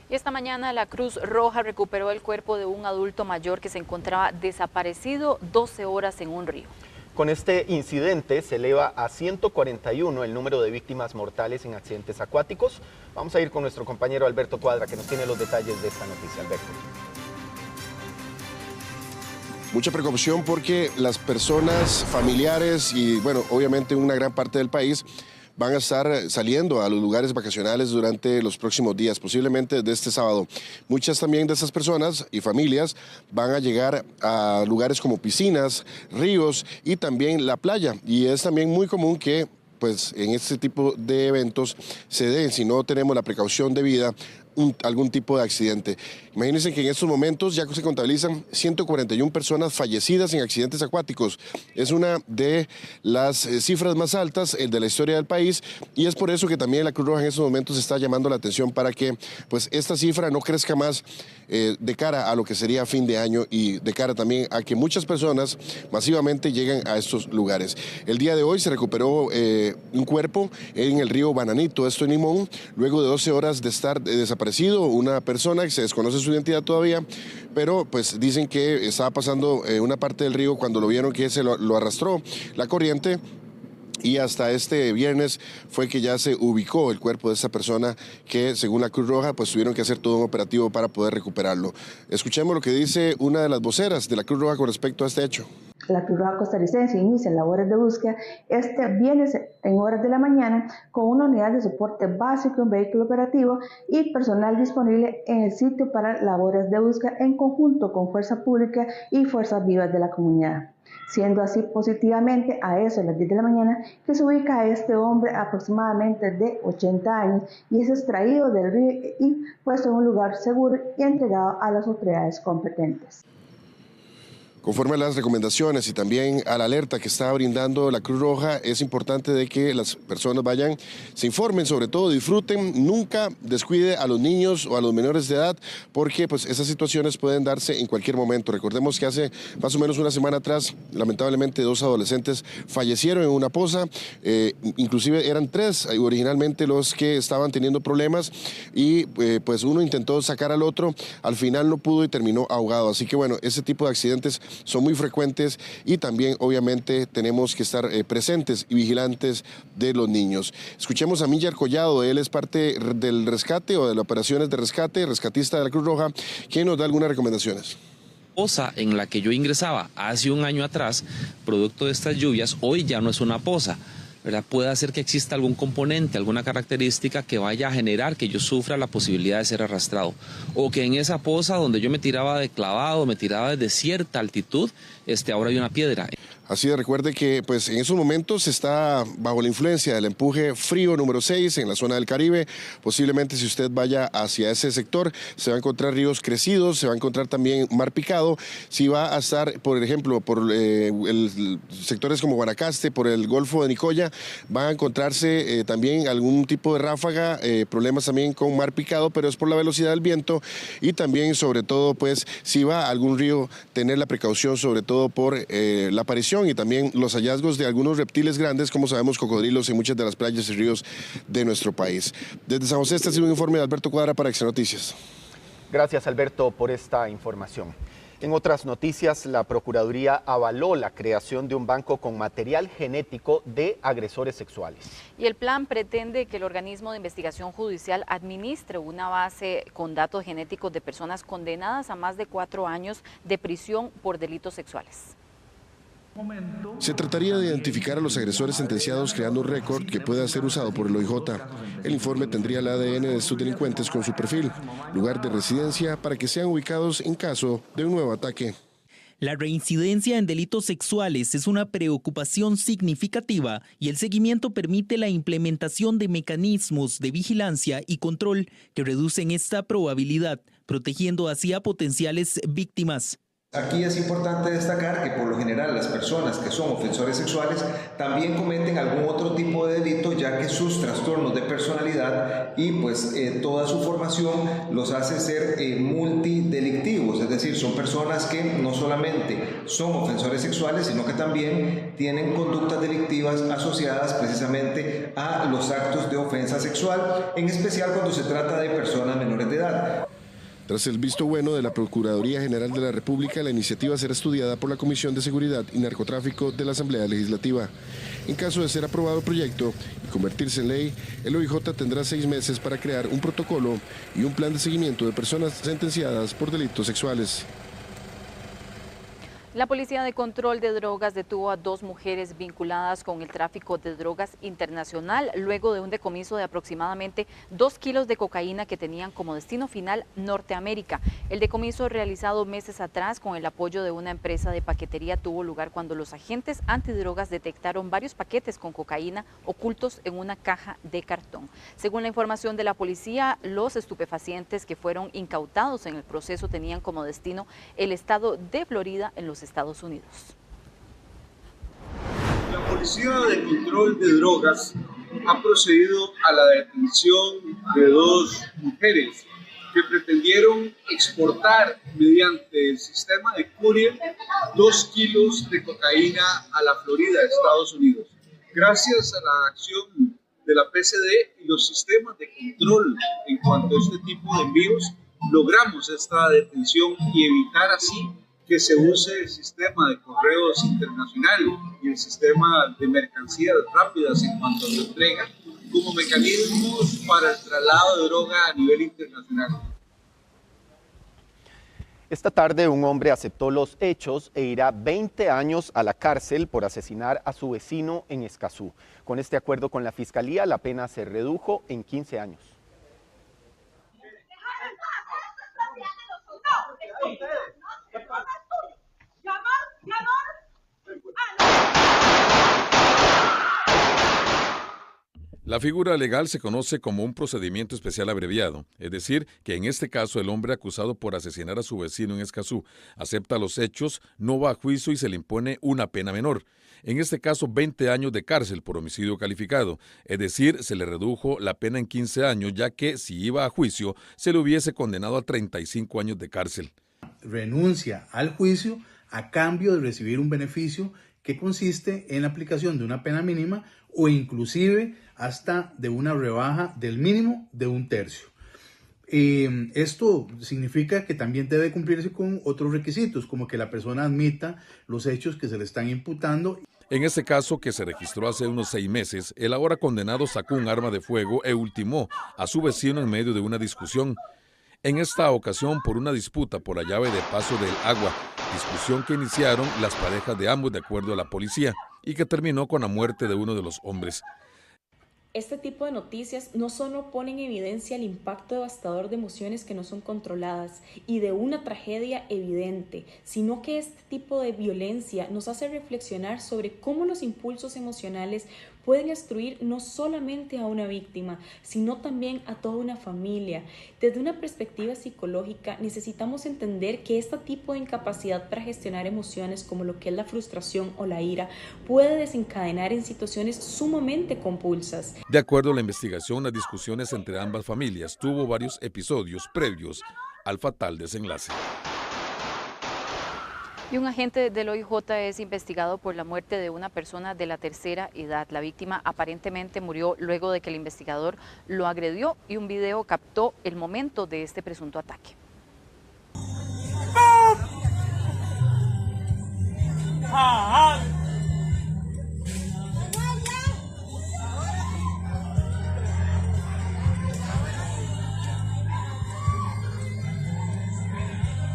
Y esta mañana la Cruz Roja recuperó el cuerpo de un adulto mayor que se encontraba desaparecido 12 horas en un río. Con este incidente se eleva a 141 el número de víctimas mortales en accidentes acuáticos. Vamos a ir con nuestro compañero Alberto Cuadra, que nos tiene los detalles de esta noticia. Alberto. Mucha preocupación porque las personas, familiares y, bueno, obviamente una gran parte del país van a estar saliendo a los lugares vacacionales durante los próximos días, posiblemente desde este sábado. Muchas también de estas personas y familias van a llegar a lugares como piscinas, ríos y también la playa. Y es también muy común que pues en este tipo de eventos se den, si no tenemos la precaución debida, algún tipo de accidente. Imagínense que en estos momentos ya se contabilizan 141 personas fallecidas en accidentes acuáticos. Es una de las cifras más altas de la historia del país y es por eso que también la Cruz Roja en estos momentos está llamando la atención para que pues esta cifra no crezca más de cara a lo que sería fin de año y de cara también a que muchas personas masivamente lleguen a estos lugares. El día de hoy se recuperó un cuerpo en el río Bananito, esto en Limón, luego de 12 horas de estar desaparecido una persona que se desconoce su identidad todavía, pero pues dicen que estaba pasando una parte del río cuando lo vieron que se lo arrastró la corriente. Y hasta este viernes fue que ya se ubicó el cuerpo de esta persona que, según la Cruz Roja, pues tuvieron que hacer todo un operativo para poder recuperarlo. Escuchemos lo que dice una de las voceras de la Cruz Roja con respecto a este hecho. La Cruz Roja Costarricense inicia labores de búsqueda este viernes en horas de la mañana con una unidad de soporte básico, un vehículo operativo y personal disponible en el sitio para labores de búsqueda en conjunto con Fuerza Pública y Fuerzas Vivas de la comunidad. Siendo así positivamente a eso de las 10 de la mañana que se ubica a este hombre aproximadamente de 80 años y es extraído del río y puesto en un lugar seguro y entregado a las autoridades competentes. Conforme a las recomendaciones y también a la alerta que está brindando la Cruz Roja, es importante de que las personas vayan, se informen, sobre todo disfruten, nunca descuide a los niños o a los menores de edad, porque pues esas situaciones pueden darse en cualquier momento. Recordemos que hace más o menos una semana atrás, lamentablemente 2 adolescentes fallecieron en una poza, inclusive eran 3 originalmente los que estaban teniendo problemas y pues uno intentó sacar al otro, al final no pudo y terminó ahogado. Así que bueno, ese tipo de accidentes son muy frecuentes y también obviamente tenemos que estar presentes y vigilantes de los niños. Escuchemos a Millar Collado, él es parte del rescate o de las operaciones de rescate, rescatista de la Cruz Roja, quien nos da algunas recomendaciones. Poza en la que yo ingresaba hace un año atrás, producto de estas lluvias, hoy ya no es una poza, ¿verdad? Puede hacer que exista algún componente, alguna característica que vaya a generar que yo sufra la posibilidad de ser arrastrado. O que en esa poza donde yo me tiraba de clavado, me tiraba desde cierta altitud, ahora hay una piedra. Así de recuerde que pues en esos momentos está bajo la influencia del empuje frío número 6 en la zona del Caribe. Posiblemente si usted vaya hacia ese sector se va a encontrar ríos crecidos, se va a encontrar también mar picado. Si va a estar, por ejemplo, por sectores como Guanacaste, por el Golfo de Nicoya, van a encontrarse también algún tipo de ráfaga, problemas también con mar picado, pero es por la velocidad del viento y también sobre todo pues si va a algún río tener la precaución sobre todo por la aparición y también los hallazgos de algunos reptiles grandes, como sabemos, cocodrilos en muchas de las playas y ríos de nuestro país. Desde San José, este ha sido un informe de Alberto Cuadra para Acción Noticias. Gracias, Alberto, por esta información. En otras noticias, la Procuraduría avaló la creación de un banco con material genético de agresores sexuales. Y el plan pretende que el organismo de investigación judicial administre una base con datos genéticos de personas condenadas a más de 4 años de prisión por delitos sexuales. Se trataría de identificar a los agresores sentenciados creando un récord que pueda ser usado por el OIJ. El informe tendría el ADN de estos delincuentes con su perfil, lugar de residencia para que sean ubicados en caso de un nuevo ataque. La reincidencia en delitos sexuales es una preocupación significativa y el seguimiento permite la implementación de mecanismos de vigilancia y control que reducen esta probabilidad, protegiendo así a potenciales víctimas. Aquí es importante destacar que por lo general las personas que son ofensores sexuales también cometen algún otro tipo de delito, ya que sus trastornos de personalidad y pues toda su formación los hace ser multidelictivos, es decir, son personas que no solamente son ofensores sexuales, sino que también tienen conductas delictivas asociadas precisamente a los actos de ofensa sexual, en especial cuando se trata de personas menores de edad. Tras el visto bueno de la Procuraduría General de la República, la iniciativa será estudiada por la Comisión de Seguridad y Narcotráfico de la Asamblea Legislativa. En caso de ser aprobado el proyecto y convertirse en ley, el OIJ tendrá 6 meses para crear un protocolo y un plan de seguimiento de personas sentenciadas por delitos sexuales. La Policía de Control de Drogas detuvo a 2 mujeres vinculadas con el tráfico de drogas internacional luego de un decomiso de aproximadamente 2 kilos de cocaína que tenían como destino final Norteamérica. El decomiso realizado meses atrás con el apoyo de una empresa de paquetería tuvo lugar cuando los agentes antidrogas detectaron varios paquetes con cocaína ocultos en una caja de cartón. Según la información de la policía, los estupefacientes que fueron incautados en el proceso tenían como destino el estado de Florida en los Estados Unidos. La Policía de Control de Drogas ha procedido a la detención de 2 mujeres que pretendieron exportar mediante el sistema de courier 2 kilos de cocaína a la Florida, Estados Unidos. Gracias a la acción de la PCD y los sistemas de control en cuanto a este tipo de envíos, logramos esta detención y evitar así que se use el sistema de correos internacional y el sistema de mercancías rápidas en cuanto a su entrega como mecanismos para el traslado de droga a nivel internacional. Esta tarde un hombre aceptó los hechos e irá 20 años a la cárcel por asesinar a su vecino en Escazú. Con este acuerdo con la Fiscalía, la pena se redujo en 15 años. La figura legal se conoce como un procedimiento especial abreviado, es decir, que en este caso el hombre acusado por asesinar a su vecino en Escazú acepta los hechos, no va a juicio y se le impone una pena menor. En este caso 20 años de cárcel por homicidio calificado, es decir, se le redujo la pena en 15 años, ya que si iba a juicio se le hubiese condenado a 35 años de cárcel. Renuncia al juicio a cambio de recibir un beneficio que consiste en la aplicación de una pena mínima o inclusive hasta de una rebaja del mínimo de 1/3. Esto significa que también debe cumplirse con otros requisitos, como que la persona admita los hechos que se le están imputando. En este caso, que se registró hace unos 6 meses, el ahora condenado sacó un arma de fuego e ultimó a su vecino en medio de una discusión. En esta ocasión por una disputa por la llave de paso del agua, discusión que iniciaron las parejas de ambos de acuerdo a la policía y que terminó con la muerte de uno de los hombres. Este tipo de noticias no solo ponen en evidencia el impacto devastador de emociones que no son controladas y de una tragedia evidente, sino que este tipo de violencia nos hace reflexionar sobre cómo los impulsos emocionales pueden destruir no solamente a una víctima, sino también a toda una familia. Desde una perspectiva psicológica, necesitamos entender que este tipo de incapacidad para gestionar emociones, como lo que es la frustración o la ira, puede desencadenar en situaciones sumamente compulsas. De acuerdo a la investigación, las discusiones entre ambas familias tuvo varios episodios previos al fatal desenlace. Y un agente del OIJ es investigado por la muerte de una persona de la tercera edad. La víctima aparentemente murió luego de que el investigador lo agredió y un video captó el momento de este presunto ataque.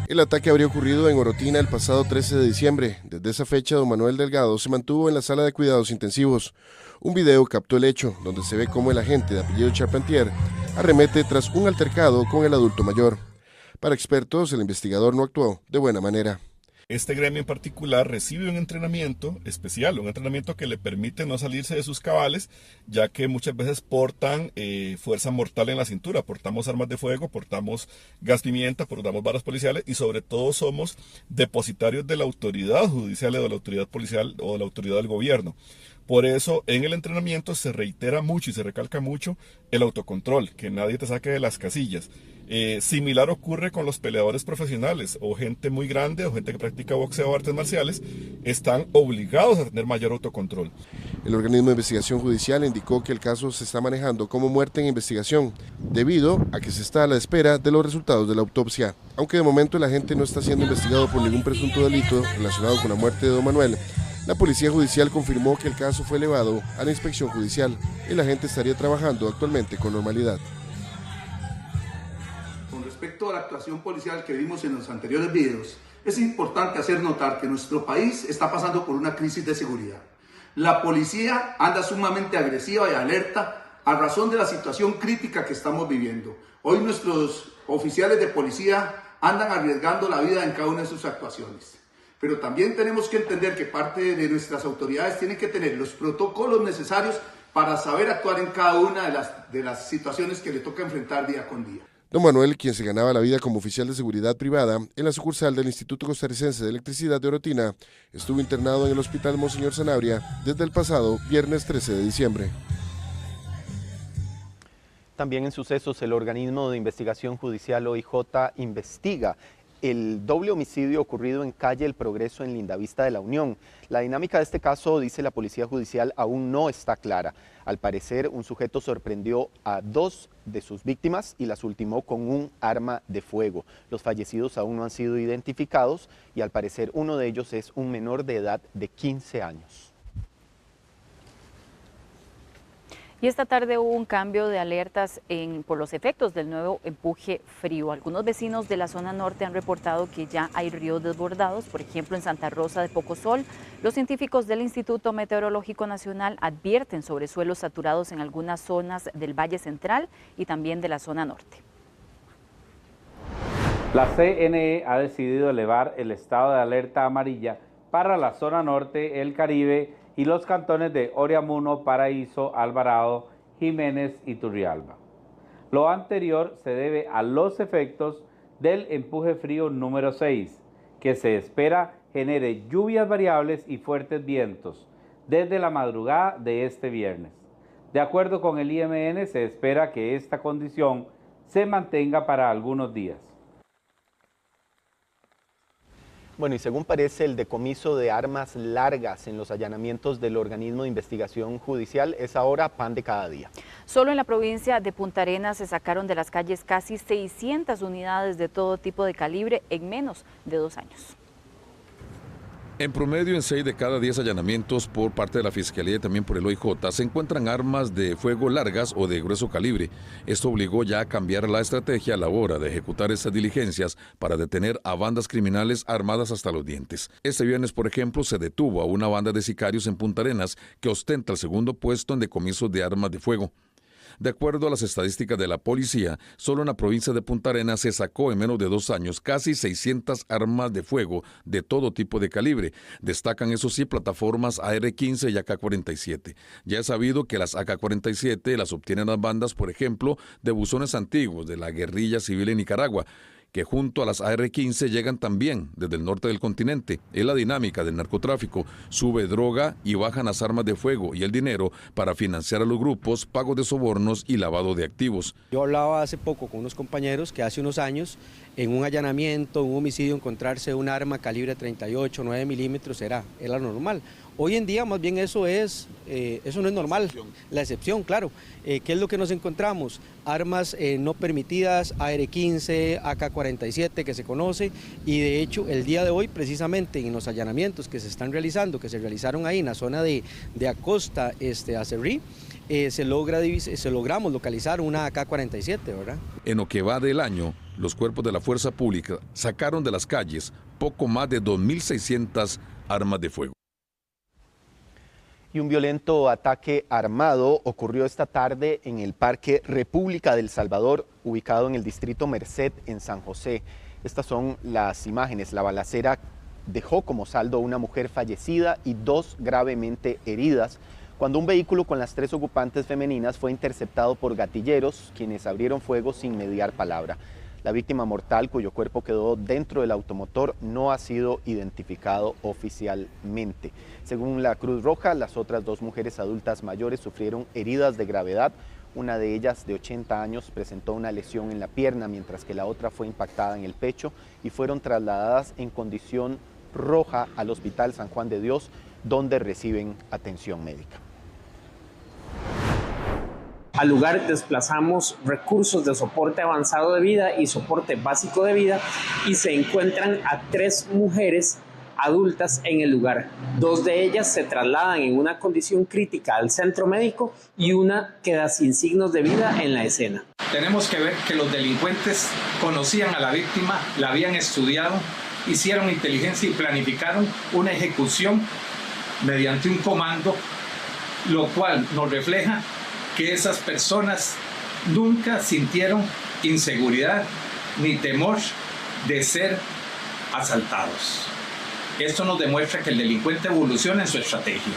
El ataque habría ocurrido en Orotina el pasado 13 de diciembre. Desde esa fecha, don Manuel Delgado se mantuvo en la sala de cuidados intensivos. Un video captó el hecho, donde se ve cómo el agente de apellido Charpentier arremete tras un altercado con el adulto mayor. Para expertos, el investigador no actuó de buena manera. Este gremio en particular recibe un entrenamiento especial, un entrenamiento que le permite no salirse de sus cabales, ya que muchas veces portan fuerza mortal en la cintura, portamos armas de fuego, portamos gas pimienta, portamos varas policiales y sobre todo somos depositarios de la autoridad judicial o de la autoridad policial o de la autoridad del gobierno. Por eso en el entrenamiento se reitera mucho y se recalca mucho el autocontrol, que nadie te saque de las casillas. Similar ocurre con los peleadores profesionales o gente muy grande o gente que practica boxeo o artes marciales, están obligados a tener mayor autocontrol. El organismo de investigación judicial indicó que el caso se está manejando como muerte en investigación, debido a que se está a la espera de los resultados de la autopsia. Aunque de momento el agente no está siendo investigado por ningún presunto delito relacionado con la muerte de don Manuel, la Policía Judicial confirmó que el caso fue elevado a la inspección judicial y la agente estaría trabajando actualmente con normalidad. Con respecto a la actuación policial que vimos en los anteriores videos, es importante hacer notar que nuestro país está pasando por una crisis de seguridad. La policía anda sumamente agresiva y alerta a razón de la situación crítica que estamos viviendo. Hoy nuestros oficiales de policía andan arriesgando la vida en cada una de sus actuaciones. Pero también tenemos que entender que parte de nuestras autoridades tienen que tener los protocolos necesarios para saber actuar en cada una de las situaciones que le toca enfrentar día con día. Don Manuel, quien se ganaba la vida como oficial de seguridad privada en la sucursal del Instituto Costarricense de Electricidad de Orotina, estuvo internado en el Hospital Monseñor Sanabria desde el pasado viernes 13 de diciembre. También en sucesos, el organismo de investigación judicial OIJ investiga el doble homicidio ocurrido en calle El Progreso en Lindavista de la Unión. La dinámica de este caso, dice la Policía Judicial, aún no está clara. Al parecer, un sujeto sorprendió a 2 de sus víctimas y las ultimó con un arma de fuego. Los fallecidos aún no han sido identificados y al parecer uno de ellos es un menor de edad de 15 años. Y esta tarde hubo un cambio de alertas por los efectos del nuevo empuje frío. Algunos vecinos de la zona norte han reportado que ya hay ríos desbordados, por ejemplo en Santa Rosa de Pocosol. Los científicos del Instituto Meteorológico Nacional advierten sobre suelos saturados en algunas zonas del Valle Central y también de la zona norte. La CNE ha decidido elevar el estado de alerta amarilla para la zona norte, el Caribe y los cantones de Oriamuno, Paraíso, Alvarado, Jiménez y Turrialba. Lo anterior se debe a los efectos del empuje frío número 6, que se espera genere lluvias variables y fuertes vientos desde la madrugada de este viernes. De acuerdo con el IMN, se espera que esta condición se mantenga para algunos días. Bueno, y según parece, el decomiso de armas largas en los allanamientos del organismo de investigación judicial es ahora pan de cada día. Solo en la provincia de Punta Arenas se sacaron de las calles casi 600 unidades de todo tipo de calibre en menos de 2 años. En promedio, en 6 de cada 10 allanamientos por parte de la Fiscalía y también por el OIJ se encuentran armas de fuego largas o de grueso calibre. Esto obligó ya a cambiar la estrategia a la hora de ejecutar estas diligencias para detener a bandas criminales armadas hasta los dientes. Este viernes, por ejemplo, se detuvo a una banda de sicarios en Punta Arenas que ostenta el segundo puesto en decomisos de armas de fuego. De acuerdo a las estadísticas de la policía, solo en la provincia de Punta Arenas se sacó en menos de 2 años casi 600 armas de fuego de todo tipo de calibre. Destacan, eso sí, plataformas AR-15 y AK-47. Ya es sabido que las AK-47 las obtienen las bandas, por ejemplo, de buzones antiguos de la guerrilla civil en Nicaragua, que junto a las AR-15 llegan también desde el norte del continente. Es la dinámica del narcotráfico. Sube droga y bajan las armas de fuego y el dinero para financiar a los grupos, pago de sobornos y lavado de activos. Yo hablaba hace poco con unos compañeros que hace unos años, en un allanamiento, un homicidio, encontrarse un arma calibre 38, 9 milímetros era normal. Hoy en día más bien eso no es normal, la excepción, claro. ¿Qué es lo que nos encontramos? Armas no permitidas, AR-15, AK-47 que se conoce, y de hecho el día de hoy precisamente en los allanamientos que se están realizando, que se realizaron ahí en la zona de Acosta, Acerrí, logramos localizar una AK-47, ¿verdad? En lo que va del año, los cuerpos de la fuerza pública sacaron de las calles poco más de 2.600 armas de fuego. Y un violento ataque armado ocurrió esta tarde en el Parque República del Salvador, ubicado en el distrito Merced, en San José. Estas son las imágenes. La balacera dejó como saldo a una mujer fallecida y 2 gravemente heridas, cuando un vehículo con las 3 ocupantes femeninas fue interceptado por gatilleros, quienes abrieron fuego sin mediar palabra. La víctima mortal, cuyo cuerpo quedó dentro del automotor, no ha sido identificado oficialmente. Según la Cruz Roja, las otras 2 mujeres adultas mayores sufrieron heridas de gravedad. Una de ellas, de 80 años, presentó una lesión en la pierna, mientras que la otra fue impactada en el pecho y fueron trasladadas en condición roja al Hospital San Juan de Dios, donde reciben atención médica. Al lugar desplazamos recursos de soporte avanzado de vida y soporte básico de vida y se encuentran a 3 mujeres adultas en el lugar. 2 de ellas se trasladan en una condición crítica al centro médico y una queda sin signos de vida en la escena. Tenemos que ver que los delincuentes conocían a la víctima, la habían estudiado, hicieron inteligencia y planificaron una ejecución mediante un comando, lo cual nos refleja que esas personas nunca sintieron inseguridad ni temor de ser asaltados. Esto nos demuestra que el delincuente evoluciona en su estrategia.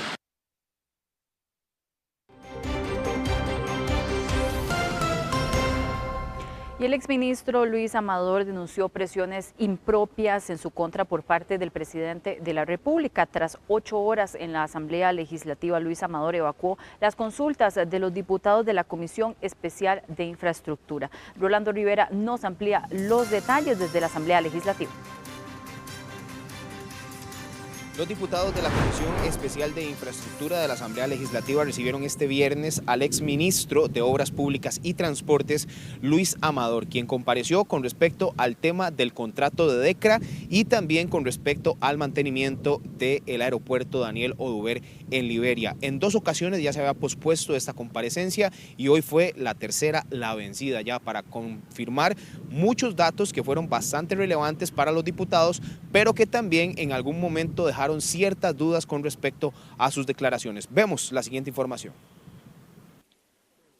Y el exministro Luis Amador denunció presiones impropias en su contra por parte del presidente de la República. Tras 8 horas en la Asamblea Legislativa, Luis Amador evacuó las consultas de los diputados de la Comisión Especial de Infraestructura. Rolando Rivera nos amplía los detalles desde la Asamblea Legislativa. Los diputados de la Comisión Especial de Infraestructura de la Asamblea Legislativa recibieron este viernes al exministro de Obras Públicas y Transportes, Luis Amador, quien compareció con respecto al tema del contrato de DECRA y también con respecto al mantenimiento del aeropuerto Daniel Oduber en Liberia. En 2 ocasiones ya se había pospuesto esta comparecencia y hoy fue la tercera la vencida ya para confirmar muchos datos que fueron bastante relevantes para los diputados, pero que también en algún momento dejaron ciertas dudas con respecto a sus declaraciones. Vemos la siguiente información.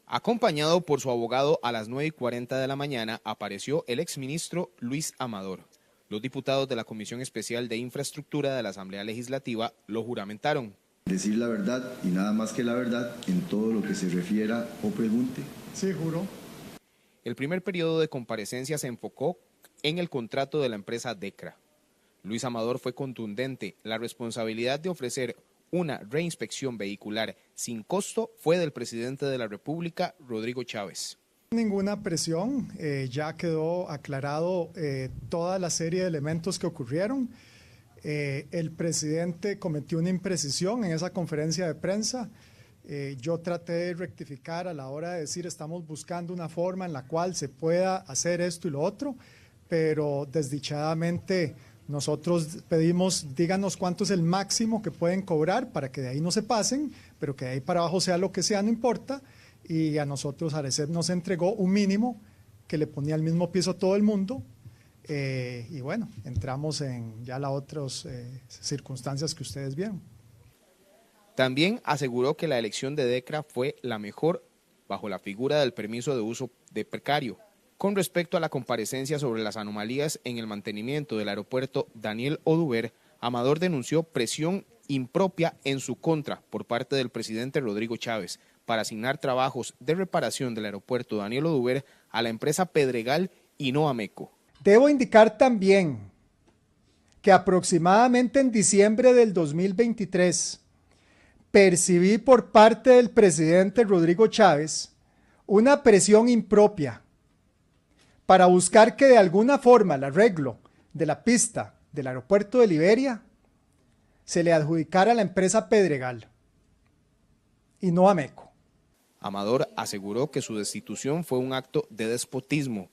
Acompañado por su abogado a las 9:40 de la mañana apareció el exministro Luis Amador. Los diputados de la Comisión Especial de Infraestructura de la Asamblea Legislativa lo juramentaron. Decir la verdad y nada más que la verdad en todo lo que se refiera o pregunte. Sí, juro. El primer periodo de comparecencia se enfocó en el contrato de la empresa DECRA. Luis Amador fue contundente. La responsabilidad de ofrecer una reinspección vehicular sin costo fue del presidente de la República, Rodrigo Chávez. Ninguna presión, ya quedó aclarado toda la serie de elementos que ocurrieron. El presidente cometió una imprecisión en esa conferencia de prensa. Yo traté de rectificar a la hora de decir estamos buscando una forma en la cual se pueda hacer esto y lo otro, pero desdichadamente nosotros pedimos, díganos cuánto es el máximo que pueden cobrar para que de ahí no se pasen, pero que de ahí para abajo sea lo que sea, no importa. Y a nosotros Arecep nos entregó un mínimo que le ponía al mismo piso a todo el mundo. Y bueno, entramos en ya las otras circunstancias que ustedes vieron. También aseguró que la elección de DECRA fue la mejor bajo la figura del permiso de uso de precario. Con respecto a la comparecencia sobre las anomalías en el mantenimiento del aeropuerto Daniel Oduber, Amador denunció presión impropia en su contra por parte del presidente Rodrigo Chávez para asignar trabajos de reparación del aeropuerto Daniel Oduber a la empresa Pedregal y no a MECO. Debo indicar también que aproximadamente en diciembre del 2023 percibí por parte del presidente Rodrigo Chávez una presión impropia para buscar que de alguna forma el arreglo de la pista del aeropuerto de Liberia se le adjudicara a la empresa Pedregal y no a MECO. Amador aseguró que su destitución fue un acto de despotismo.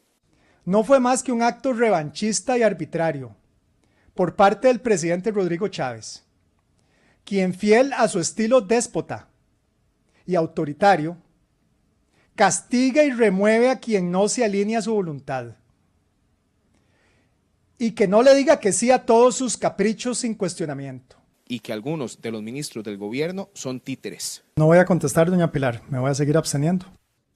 No fue más que un acto revanchista y arbitrario por parte del presidente Rodrigo Chávez, quien fiel a su estilo déspota y autoritario, castiga y remueve a quien no se alinea a su voluntad. Y que no le diga que sí a todos sus caprichos sin cuestionamiento. Y que algunos de los ministros del gobierno son títeres. No voy a contestar, doña Pilar, me voy a seguir absteniendo.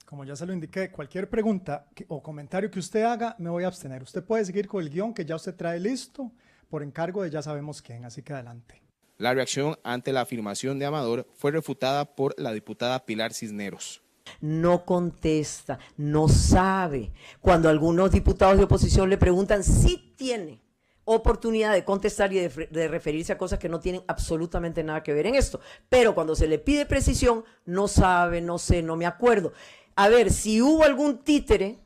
Como ya se lo indiqué, cualquier pregunta o comentario que usted haga, me voy a abstener. Usted puede seguir con el guión que ya usted trae listo, por encargo de ya sabemos quién, así que adelante. La reacción ante la afirmación de Amador fue refutada por la diputada Pilar Cisneros. No contesta, no sabe. Cuando algunos diputados de oposición le preguntan, sí tiene oportunidad de contestar y de referirse a cosas que no tienen absolutamente nada que ver en esto. Pero cuando se le pide precisión, no sabe, no sé, no me acuerdo. A ver, si hubo algún títere,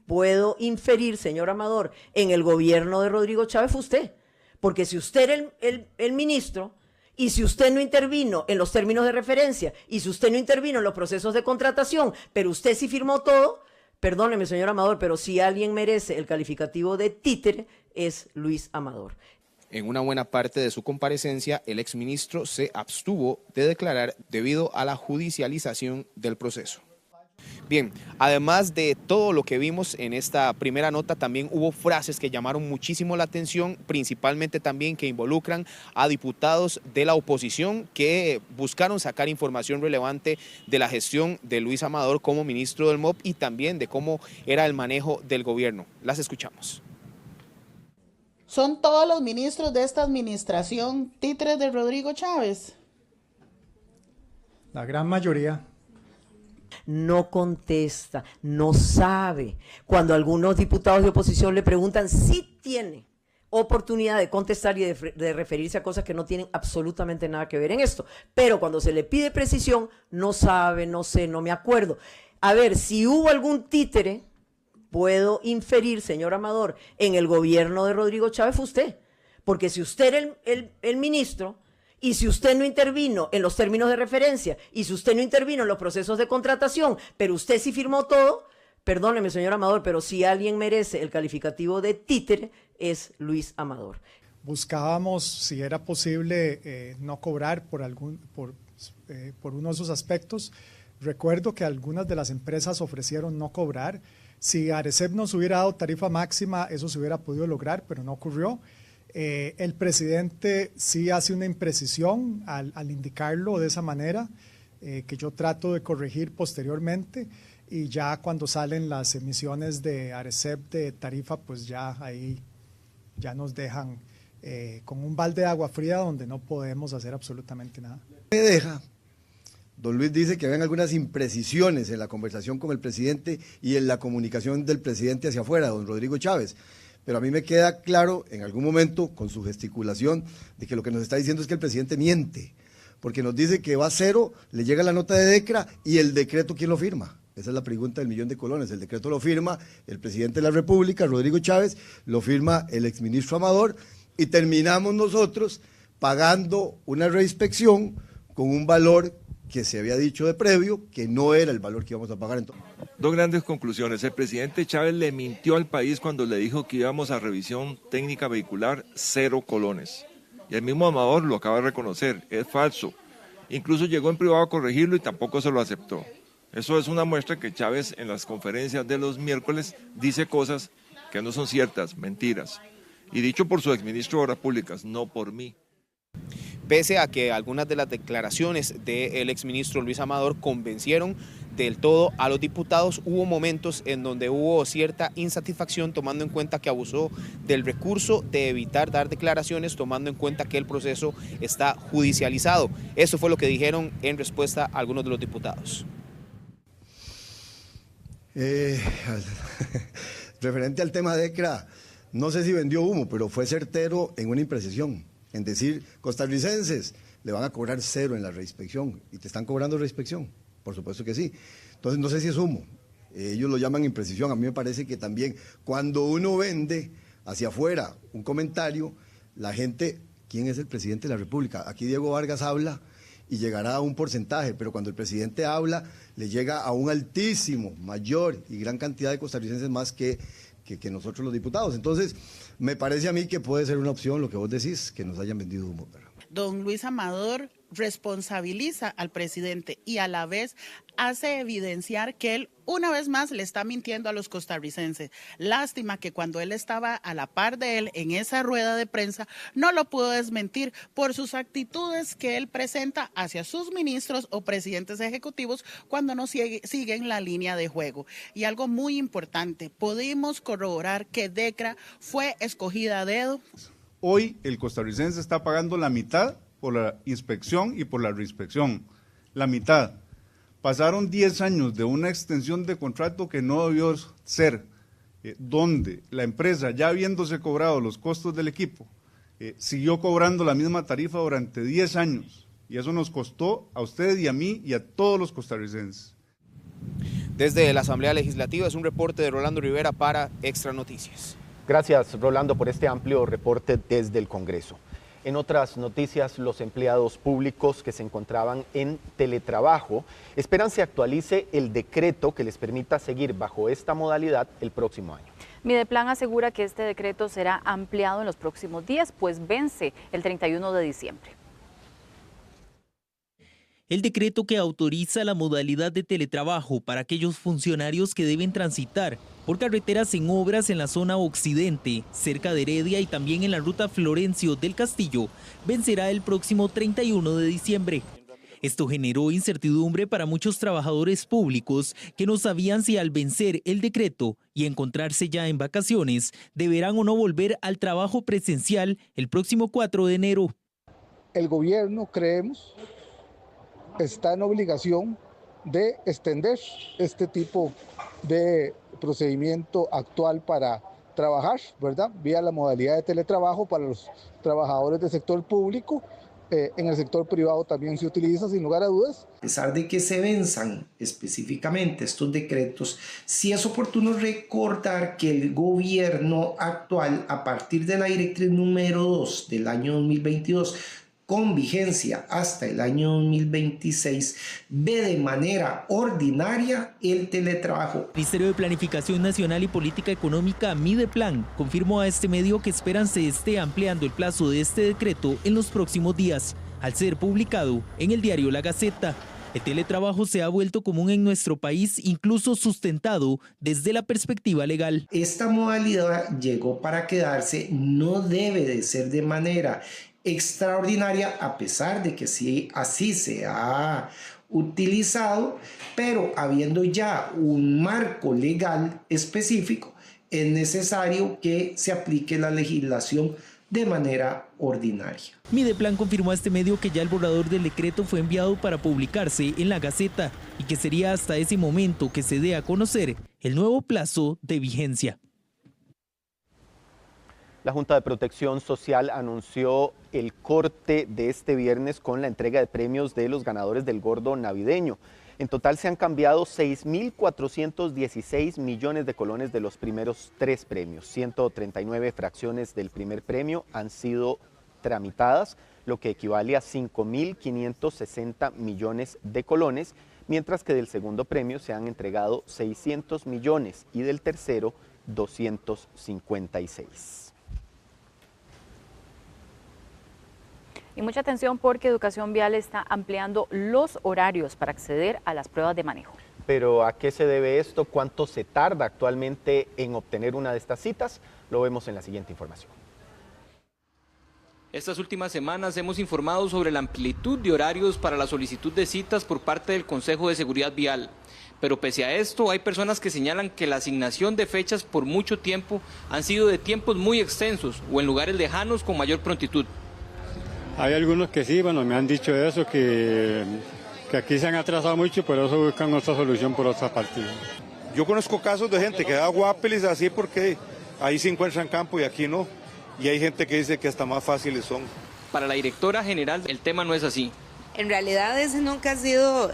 puedo inferir, señor Amador, en el gobierno de Rodrigo Chávez fue usted. Porque si usted era el ministro, y si usted no intervino en los términos de referencia, y si usted no intervino en los procesos de contratación, pero usted sí firmó todo, perdóneme, señor Amador, pero si alguien merece el calificativo de títere, es Luis Amador. En una buena parte de su comparecencia, el exministro se abstuvo de declarar debido a la judicialización del proceso. Bien, además de todo lo que vimos en esta primera nota, también hubo frases que llamaron muchísimo la atención, principalmente también que involucran a diputados de la oposición que buscaron sacar información relevante de la gestión de Luis Amador como ministro del MOP y también de cómo era el manejo del gobierno. Las escuchamos. ¿Son todos los ministros de esta administración títeres de Rodrigo Chávez? La gran mayoría. No contesta, no sabe. Cuando algunos diputados de oposición le preguntan, sí tiene oportunidad de contestar y de referirse a cosas que no tienen absolutamente nada que ver en esto. Pero cuando se le pide precisión, no sabe, no sé, no me acuerdo. A ver, si hubo algún títere, puedo inferir, señor Amador, en el gobierno de Rodrigo Chávez fue usted. Porque si usted era el ministro, y si usted no intervino en los términos de referencia, y si usted no intervino en los procesos de contratación, pero usted sí firmó todo, perdóneme, señor Amador, pero si alguien merece el calificativo de títere, es Luis Amador. Buscábamos, si era posible, no cobrar por uno de esos aspectos. Recuerdo que algunas de las empresas ofrecieron no cobrar. Si Arecep nos hubiera dado tarifa máxima, eso se hubiera podido lograr, pero no ocurrió. El presidente sí hace una imprecisión al indicarlo de esa manera, que yo trato de corregir posteriormente, y ya cuando salen las emisiones de Arecep de tarifa, pues ya ahí ya nos dejan con un balde de agua fría donde no podemos hacer absolutamente nada. Me deja. Don Luis dice que habían algunas imprecisiones en la conversación con el presidente y en la comunicación del presidente hacia afuera, don Rodrigo Chávez. Pero a mí me queda claro en algún momento, con su gesticulación, de que lo que nos está diciendo es que el presidente miente, porque nos dice que va a cero, le llega la nota de DECRA y el decreto, ¿quién lo firma? Esa es la pregunta del millón de colones. El decreto lo firma el presidente de la República, Rodrigo Chávez, lo firma el exministro Amador, y terminamos nosotros pagando una reinspección con un valor que se había dicho de previo que no era el valor que íbamos a pagar. Entonces, dos grandes conclusiones. El presidente Chávez le mintió al país cuando le dijo que íbamos a revisión técnica vehicular 0 colones. Y el mismo Amador lo acaba de reconocer, es falso. Incluso llegó en privado a corregirlo y tampoco se lo aceptó. Eso es una muestra que Chávez en las conferencias de los miércoles dice cosas que no son ciertas, mentiras. Y dicho por su exministro de Obras Públicas, no por mí. Pese a que algunas de las declaraciones del exministro Luis Amador convencieron del todo a los diputados, hubo momentos en donde hubo cierta insatisfacción, tomando en cuenta que abusó del recurso de evitar dar declaraciones, tomando en cuenta que el proceso está judicializado. Eso fue lo que dijeron en respuesta a algunos de los diputados. Referente al tema de DECRA, no sé si vendió humo, pero fue certero en una imprecisión. En decir, costarricenses, le van a cobrar 0 en la reinspección, y te están cobrando reinspección, por supuesto que sí. Entonces no sé si es humo, ellos lo llaman imprecisión. A mí me parece que también cuando uno vende hacia afuera un comentario, la gente, ¿quién es el presidente de la República? Aquí Diego Vargas habla y llegará a un porcentaje, pero cuando el presidente habla, le llega a un altísimo, mayor y gran cantidad de costarricenses más que nosotros los diputados. Entonces, me parece a mí que puede ser una opción lo que vos decís, que nos hayan vendido humo. Don Luis Amador responsabiliza al presidente y a la vez hace evidenciar que él una vez más le está mintiendo a los costarricenses. Lástima que cuando él estaba a la par de él en esa rueda de prensa no lo pudo desmentir por sus actitudes que él presenta hacia sus ministros o presidentes ejecutivos cuando no siguen la línea de juego. Y algo muy importante, podemos corroborar que DECRA fue escogida a dedo. Hoy el costarricense está pagando la mitad por la inspección y por la reinspección, la mitad. Pasaron 10 años de una extensión de contrato que no debió ser, donde la empresa, ya habiéndose cobrado los costos del equipo, siguió cobrando la misma tarifa durante 10 años, y eso nos costó a ustedes y a mí y a todos los costarricenses. Desde la Asamblea Legislativa es un reporte de Rolando Rivera para Extra Noticias. Gracias, Rolando, por este amplio reporte desde el Congreso. En otras noticias, los empleados públicos que se encontraban en teletrabajo esperan se actualice el decreto que les permita seguir bajo esta modalidad el próximo año. Mideplan asegura que este decreto será ampliado en los próximos días, pues vence el 31 de diciembre. El decreto que autoriza la modalidad de teletrabajo para aquellos funcionarios que deben transitar por carreteras en obras en la zona occidente, cerca de Heredia y también en la ruta Florencio del Castillo, vencerá el próximo 31 de diciembre. Esto generó incertidumbre para muchos trabajadores públicos que no sabían si al vencer el decreto y encontrarse ya en vacaciones, deberán o no volver al trabajo presencial el próximo 4 de enero. El gobierno, creemos, está en obligación de extender este tipo de procedimiento actual para trabajar, ¿verdad? Vía la modalidad de teletrabajo para los trabajadores del sector público. En el sector privado también se utiliza, sin lugar a dudas. A pesar de que se venzan específicamente estos decretos, sí es oportuno recordar que el gobierno actual, a partir de la directriz número 2 del año 2022, con vigencia hasta el año 2026, ve de manera ordinaria el teletrabajo. El Ministerio de Planificación Nacional y Política Económica, Mideplan, confirmó a este medio que esperan se esté ampliando el plazo de este decreto en los próximos días, al ser publicado en el diario La Gaceta. El teletrabajo se ha vuelto común en nuestro país, incluso sustentado desde la perspectiva legal. Esta modalidad llegó para quedarse, no debe de ser de manera extraordinaria, a pesar de que sí, así se ha utilizado, pero habiendo ya un marco legal específico, es necesario que se aplique la legislación de manera ordinaria. Mideplan confirmó a este medio que ya el borrador del decreto fue enviado para publicarse en la Gaceta y que sería hasta ese momento que se dé a conocer el nuevo plazo de vigencia. La Junta de Protección Social anunció el corte de este viernes con la entrega de premios de los ganadores del Gordo Navideño. En total se han cambiado 6.416 millones de colones de los primeros 3 premios. 139 fracciones del primer premio han sido tramitadas, lo que equivale a 5.560 millones de colones, mientras que del segundo premio se han entregado 600 millones y del tercero 256. Y mucha atención porque Educación Vial está ampliando los horarios para acceder a las pruebas de manejo. Pero ¿a qué se debe esto? ¿Cuánto se tarda actualmente en obtener una de estas citas? Lo vemos en la siguiente información. Estas últimas semanas hemos informado sobre la amplitud de horarios para la solicitud de citas por parte del Consejo de Seguridad Vial. Pero pese a esto, hay personas que señalan que la asignación de fechas por mucho tiempo han sido de tiempos muy extensos o en lugares lejanos con mayor prontitud. Hay algunos que sí, bueno, me han dicho eso, que aquí se han atrasado mucho y por eso buscan otra solución por otras partidas. Yo conozco casos de gente que da guapeles así porque ahí se encuentran campo y aquí no. Y hay gente que dice que hasta más fáciles son. Para la directora general, el tema no es así. En realidad ese nunca ha sido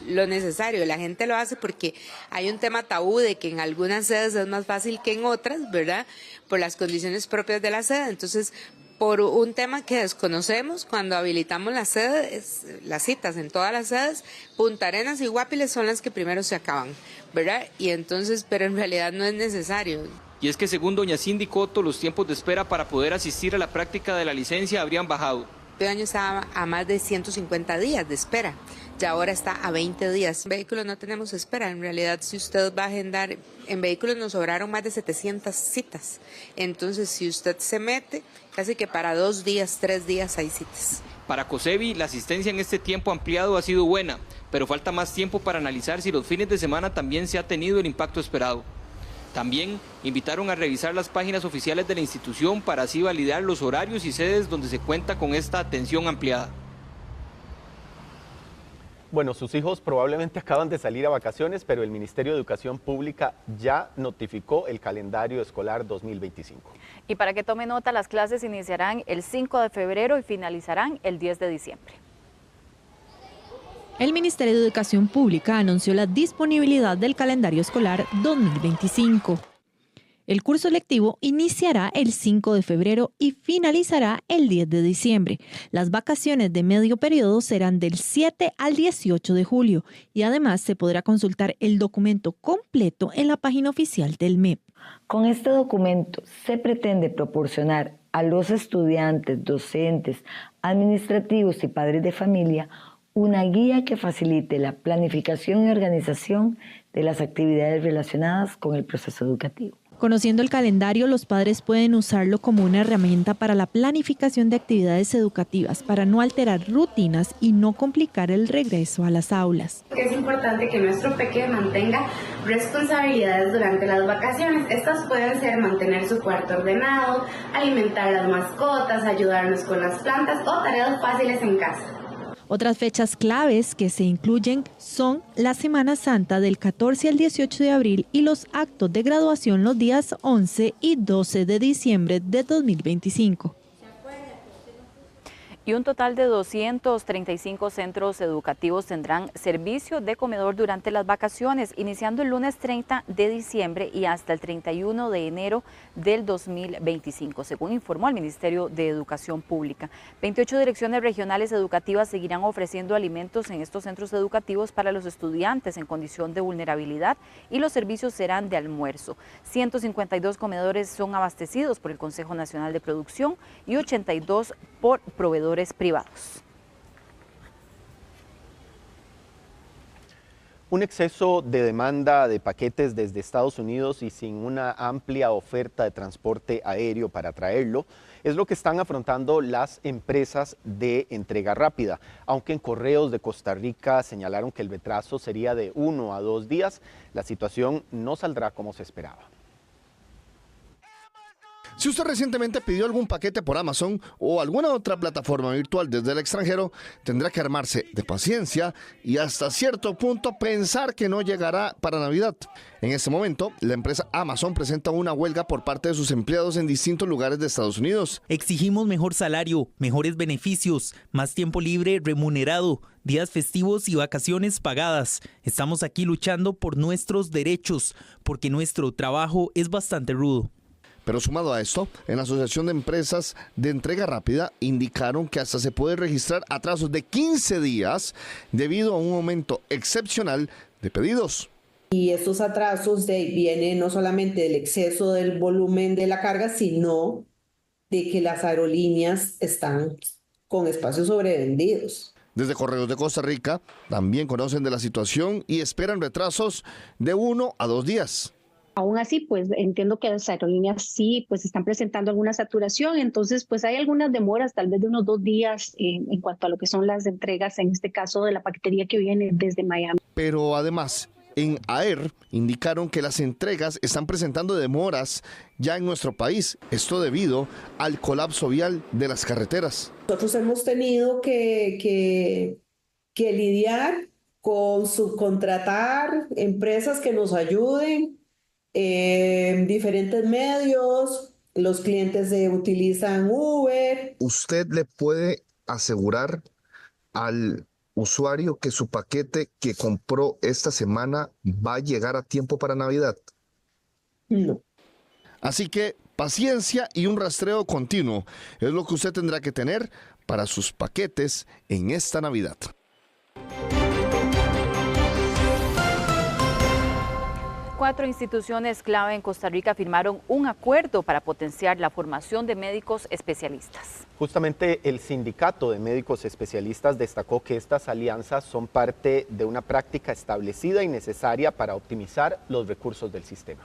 lo necesario. La gente lo hace porque hay un tema tabú de que en algunas sedes es más fácil que en otras, ¿verdad? Por las condiciones propias de la sede. Entonces, por un tema que desconocemos, cuando habilitamos las sedes, las citas en todas las sedes, Punta Arenas y Guapiles son las que primero se acaban, ¿verdad? Y entonces, pero en realidad no es necesario. Y es que según doña Cindy Coto, los tiempos de espera para poder asistir a la práctica de la licencia habrían bajado. Este año estaba a más de 150 días de espera, ya ahora está a 20 días. En vehículos no tenemos espera, en realidad si usted va a agendar, en vehículos nos sobraron más de 700 citas, entonces si usted se mete, casi que para 2 días, 3 días hay citas. Para COSEBI, la asistencia en este tiempo ampliado ha sido buena, pero falta más tiempo para analizar si los fines de semana también se ha tenido el impacto esperado. También invitaron a revisar las páginas oficiales de la institución para así validar los horarios y sedes donde se cuenta con esta atención ampliada. Bueno, sus hijos probablemente acaban de salir a vacaciones, pero el Ministerio de Educación Pública ya notificó el calendario escolar 2025. Y para que tome nota, las clases iniciarán el 5 de febrero y finalizarán el 10 de diciembre. El Ministerio de Educación Pública anunció la disponibilidad del calendario escolar 2025. El curso lectivo iniciará el 5 de febrero y finalizará el 10 de diciembre. Las vacaciones de medio periodo serán del 7 al 18 de julio y además se podrá consultar el documento completo en la página oficial del MEP. Con este documento se pretende proporcionar a los estudiantes, docentes, administrativos y padres de familia una guía que facilite la planificación y organización de las actividades relacionadas con el proceso educativo. Conociendo el calendario, los padres pueden usarlo como una herramienta para la planificación de actividades educativas, para no alterar rutinas y no complicar el regreso a las aulas. Es importante que nuestro peque mantenga responsabilidades durante las vacaciones. Estas pueden ser mantener su cuarto ordenado, alimentar las mascotas, ayudarnos con las plantas o tareas fáciles en casa. Otras fechas claves que se incluyen son la Semana Santa del 14 al 18 de abril y los actos de graduación los días 11 y 12 de diciembre de 2025. Y un total de 235 centros educativos tendrán servicio de comedor durante las vacaciones, iniciando el lunes 30 de diciembre y hasta el 31 de enero del 2025, según informó el Ministerio de Educación Pública. 28 direcciones regionales educativas seguirán ofreciendo alimentos en estos centros educativos para los estudiantes en condición de vulnerabilidad y los servicios serán de almuerzo. 152 comedores son abastecidos por el Consejo Nacional de Producción y 82 por proveedores privados. Un exceso de demanda de paquetes desde Estados Unidos y sin una amplia oferta de transporte aéreo para traerlo es lo que están afrontando las empresas de entrega rápida. Aunque en Correos de Costa Rica señalaron que el retraso sería de 1 a 2 días, la situación no saldrá como se esperaba. Si usted recientemente pidió algún paquete por Amazon o alguna otra plataforma virtual desde el extranjero, tendrá que armarse de paciencia y hasta cierto punto pensar que no llegará para Navidad. En este momento, la empresa Amazon presenta una huelga por parte de sus empleados en distintos lugares de Estados Unidos. Exigimos mejor salario, mejores beneficios, más tiempo libre remunerado, días festivos y vacaciones pagadas. Estamos aquí luchando por nuestros derechos, porque nuestro trabajo es bastante rudo. Pero sumado a esto, en la Asociación de Empresas de Entrega Rápida indicaron que hasta se puede registrar atrasos de 15 días debido a un aumento excepcional de pedidos. Y estos atrasos vienen no solamente del exceso del volumen de la carga, sino de que las aerolíneas están con espacios sobrevendidos. Desde Correos de Costa Rica también conocen de la situación y esperan retrasos de 1 a 2 días. Aún así, pues entiendo que las aerolíneas sí pues están presentando alguna saturación, entonces pues hay algunas demoras, tal vez de unos 2 días en cuanto a lo que son las entregas, en este caso de la paquetería que viene desde Miami. Pero además, en AER indicaron que las entregas están presentando demoras ya en nuestro país, esto debido al colapso vial de las carreteras. Nosotros hemos tenido que lidiar con subcontratar empresas que nos ayuden, diferentes medios, los clientes utilizan Uber. ¿Usted le puede asegurar al usuario que su paquete que compró esta semana va a llegar a tiempo para Navidad? No. Así que paciencia y un rastreo continuo es lo que usted tendrá que tener para sus paquetes en esta Navidad. Cuatro instituciones clave en Costa Rica firmaron un acuerdo para potenciar la formación de médicos especialistas. Justamente el Sindicato de Médicos Especialistas destacó que estas alianzas son parte de una práctica establecida y necesaria para optimizar los recursos del sistema.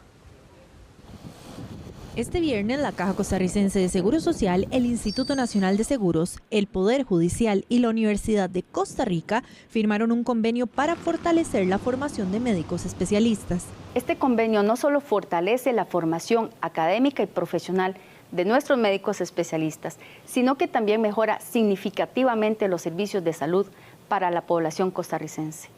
Este viernes, la Caja Costarricense de Seguro Social, el Instituto Nacional de Seguros, el Poder Judicial y la Universidad de Costa Rica firmaron un convenio para fortalecer la formación de médicos especialistas. Este convenio no solo fortalece la formación académica y profesional de nuestros médicos especialistas, sino que también mejora significativamente los servicios de salud para la población costarricense.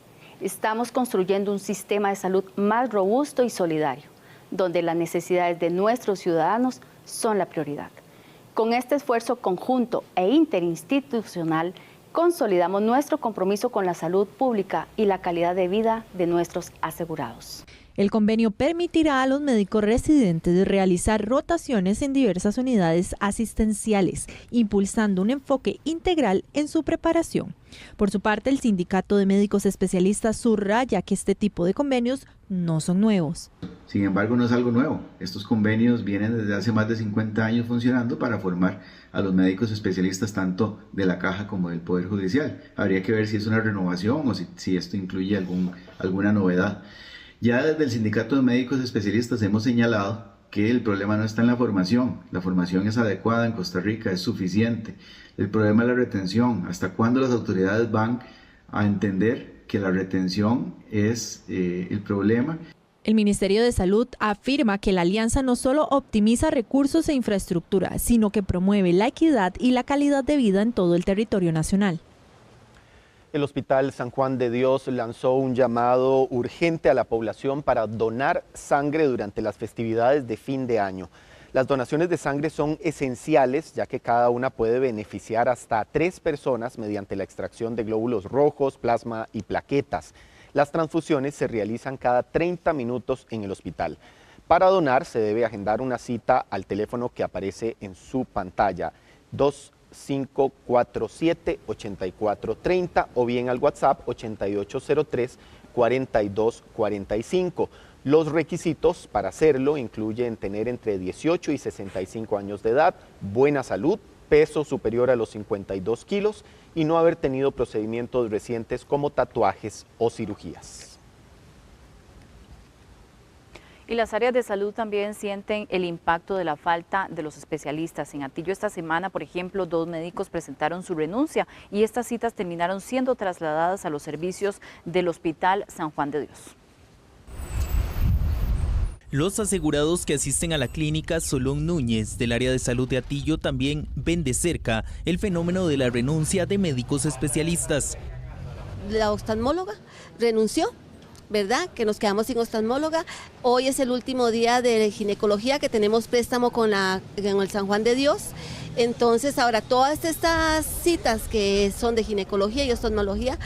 Estamos construyendo un sistema de salud más robusto y solidario, donde las necesidades de nuestros ciudadanos son la prioridad. Con este esfuerzo conjunto e interinstitucional, consolidamos nuestro compromiso con la salud pública y la calidad de vida de nuestros asegurados. El convenio permitirá a los médicos residentes realizar rotaciones en diversas unidades asistenciales, impulsando un enfoque integral en su preparación. Por su parte, el Sindicato de Médicos Especialistas subraya que este tipo de convenios no son nuevos. Sin embargo, no es algo nuevo. Estos convenios vienen desde hace más de 50 años funcionando para formar a los médicos especialistas tanto de la Caja como del Poder Judicial. Habría que ver si es una renovación o si esto incluye alguna novedad. Ya desde el Sindicato de Médicos Especialistas hemos señalado que el problema no está en la formación es adecuada en Costa Rica, es suficiente. El problema es la retención, hasta cuándo las autoridades van a entender que la retención es el problema. El Ministerio de Salud afirma que la alianza no solo optimiza recursos e infraestructura, sino que promueve la equidad y la calidad de vida en todo el territorio nacional. El Hospital San Juan de Dios lanzó un llamado urgente a la población para donar sangre durante las festividades de fin de año. Las donaciones de sangre son esenciales, ya que cada una puede beneficiar hasta 3 personas mediante la extracción de glóbulos rojos, plasma y plaquetas. Las transfusiones se realizan cada 30 minutos en el hospital. Para donar se debe agendar una cita al teléfono que aparece en su pantalla, 2547-8430 o bien al WhatsApp 8803-4245. Los requisitos para hacerlo incluyen tener entre 18 y 65 años de edad, buena salud, peso superior a los 52 kilos y no haber tenido procedimientos recientes como tatuajes o cirugías. Y las áreas de salud también sienten el impacto de la falta de los especialistas. En Atillo esta semana, por ejemplo, 2 médicos presentaron su renuncia y estas citas terminaron siendo trasladadas a los servicios del Hospital San Juan de Dios. Los asegurados que asisten a la clínica Solón Núñez del área de salud de Atillo también ven de cerca el fenómeno de la renuncia de médicos especialistas. La oftalmóloga renunció, ¿verdad? Que nos quedamos sin oftalmóloga. Hoy es el último día de ginecología que tenemos préstamo con el San Juan de Dios. Entonces ahora todas estas citas que son de ginecología y oftalmología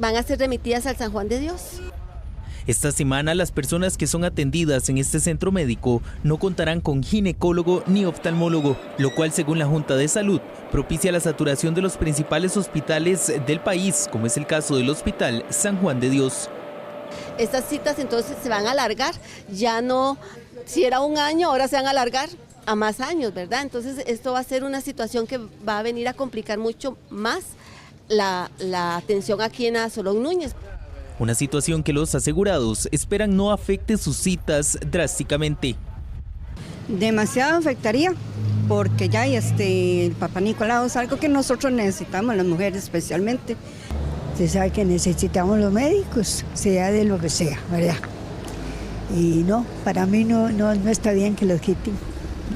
van a ser remitidas al San Juan de Dios. Esta semana las personas que son atendidas en este centro médico no contarán con ginecólogo ni oftalmólogo, lo cual según la Junta de Salud propicia la saturación de los principales hospitales del país, como es el caso del Hospital San Juan de Dios. Estas citas entonces se van a alargar, ya no, si era un año, ahora se van a alargar a más años, ¿verdad? Entonces esto va a ser una situación que va a venir a complicar mucho más la atención aquí en Solón Núñez. Una situación que los asegurados esperan no afecte sus citas drásticamente. Demasiado afectaría, porque ya el Papá Nicolau es algo que nosotros necesitamos, las mujeres especialmente. Usted sabe que necesitamos los médicos, sea de lo que sea, ¿verdad? Y no, para mí no está bien que los quiten,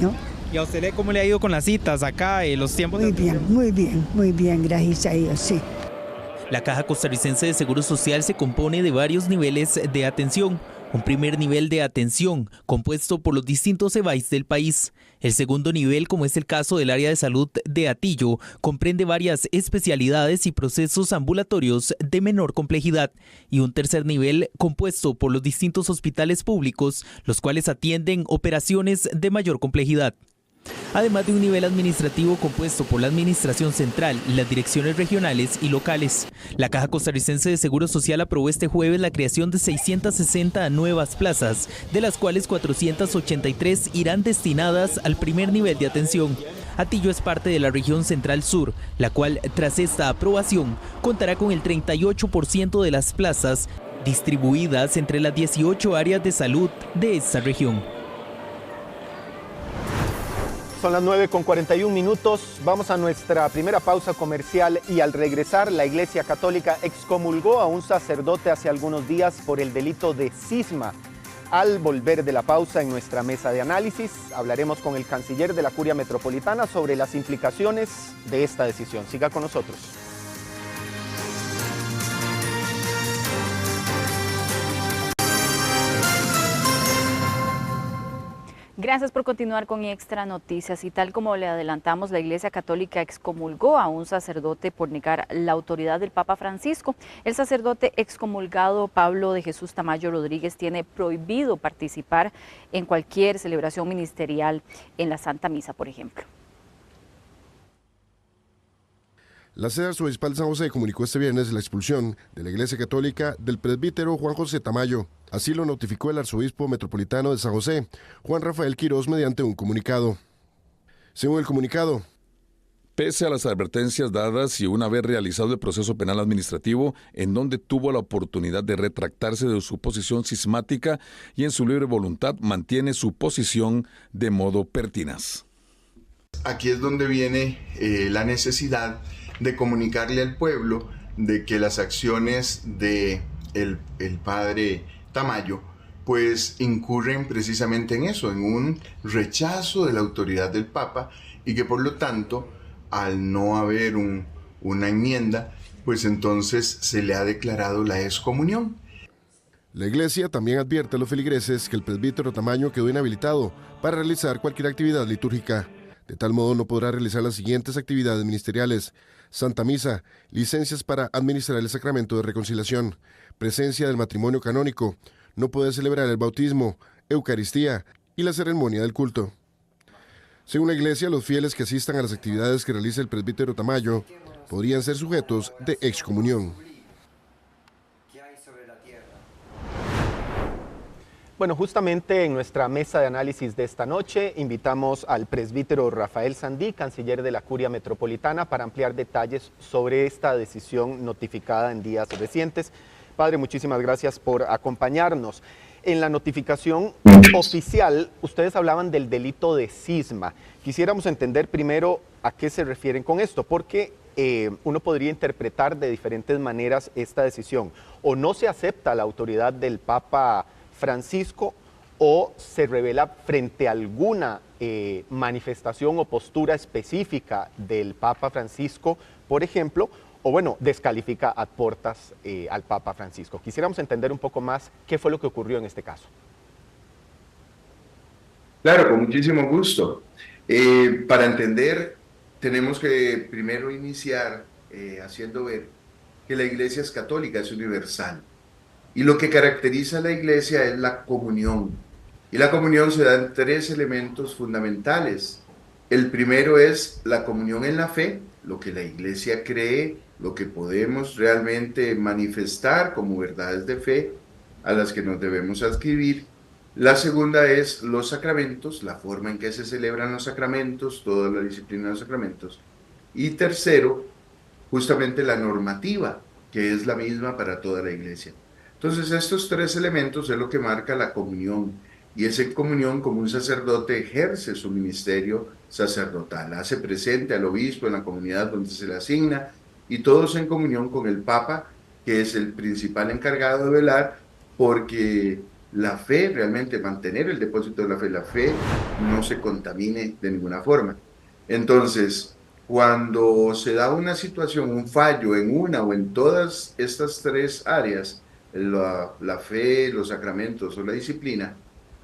¿no? ¿Y a usted cómo le ha ido con las citas acá, los tiempos? Muy bien, gracias a Dios, sí. La Caja Costarricense de Seguro Social se compone de varios niveles de atención. Un primer nivel de atención, compuesto por los distintos EBAIS del país. El segundo nivel, como es el caso del área de salud de Atillo, comprende varias especialidades y procesos ambulatorios de menor complejidad. Y un tercer nivel, compuesto por los distintos hospitales públicos, los cuales atienden operaciones de mayor complejidad. Además de un nivel administrativo compuesto por la Administración Central, las direcciones regionales y locales. La Caja Costarricense de Seguro Social aprobó este jueves la creación de 660 nuevas plazas, de las cuales 483 irán destinadas al primer nivel de atención. Atillo es parte de la región Central Sur, la cual, tras esta aprobación, contará con el 38% de las plazas distribuidas entre las 18 áreas de salud de esta región. Son las 9:41. Vamos a nuestra primera pausa comercial y al regresar la Iglesia Católica excomulgó a un sacerdote hace algunos días por el delito de cisma. Al volver de la pausa en nuestra mesa de análisis hablaremos con el canciller de la Curia Metropolitana sobre las implicaciones de esta decisión. Siga con nosotros. Gracias por continuar con Extra Noticias. Y tal como le adelantamos, la Iglesia Católica excomulgó a un sacerdote por negar la autoridad del Papa Francisco. El sacerdote excomulgado Pablo de Jesús Tamayo Rodríguez tiene prohibido participar en cualquier celebración ministerial, en la Santa Misa, por ejemplo. La sede arzobispal de San José comunicó este viernes la expulsión de la Iglesia Católica del presbítero Juan José Tamayo. Así lo notificó el arzobispo metropolitano de San José, Juan Rafael Quirós, mediante un comunicado. Según el comunicado, pese a las advertencias dadas y una vez realizado el proceso penal administrativo, en donde tuvo la oportunidad de retractarse de su posición cismática y en su libre voluntad mantiene su posición de modo pertinaz. Aquí es donde viene la necesidad de comunicarle al pueblo de que las acciones de el padre Tamayo pues incurren precisamente en eso, en un rechazo de la autoridad del Papa, y que por lo tanto, al no haber una enmienda, pues entonces se le ha declarado la excomunión. La Iglesia también advierte a los feligreses que el presbítero Tamayo quedó inhabilitado para realizar cualquier actividad litúrgica. De tal modo no podrá realizar las siguientes actividades ministeriales: Santa Misa, licencias para administrar el sacramento de reconciliación, presencia del matrimonio canónico, no puede celebrar el bautismo, Eucaristía y la ceremonia del culto. Según la Iglesia, los fieles que asistan a las actividades que realiza el presbítero Tamayo podrían ser sujetos de excomunión. Bueno, justamente en nuestra mesa de análisis de esta noche invitamos al presbítero Rafael Sandí, canciller de la Curia Metropolitana, para ampliar detalles sobre esta decisión notificada en días recientes. Padre, muchísimas gracias por acompañarnos. En la notificación oficial, ustedes hablaban del delito de cisma. Quisiéramos entender primero a qué se refieren con esto, porque uno podría interpretar de diferentes maneras esta decisión. O no se acepta la autoridad del Papa Francisco, o se revela frente a alguna manifestación o postura específica del Papa Francisco, por ejemplo, o bueno, descalifica ad portas al Papa Francisco. Quisiéramos entender un poco más qué fue lo que ocurrió en este caso. Claro, con muchísimo gusto. Para entender, tenemos que primero iniciar haciendo ver que la Iglesia es católica, es universal. Y lo que caracteriza a la Iglesia es la comunión. Y la comunión se da en tres elementos fundamentales. El primero es la comunión en la fe, lo que la Iglesia cree, lo que podemos realmente manifestar como verdades de fe a las que nos debemos adscribir. La segunda es los sacramentos, la forma en que se celebran los sacramentos, toda la disciplina de los sacramentos. Y tercero, justamente la normativa, que es la misma para toda la Iglesia. Entonces, estos tres elementos es lo que marca la comunión, y es en comunión como un sacerdote ejerce su ministerio sacerdotal, hace presente al obispo en la comunidad donde se le asigna, y todos en comunión con el Papa, que es el principal encargado de velar porque la fe, realmente mantener el depósito de la fe no se contamine de ninguna forma. Entonces, cuando se da una situación, un fallo en una o en todas estas tres áreas, la fe, los sacramentos o la disciplina,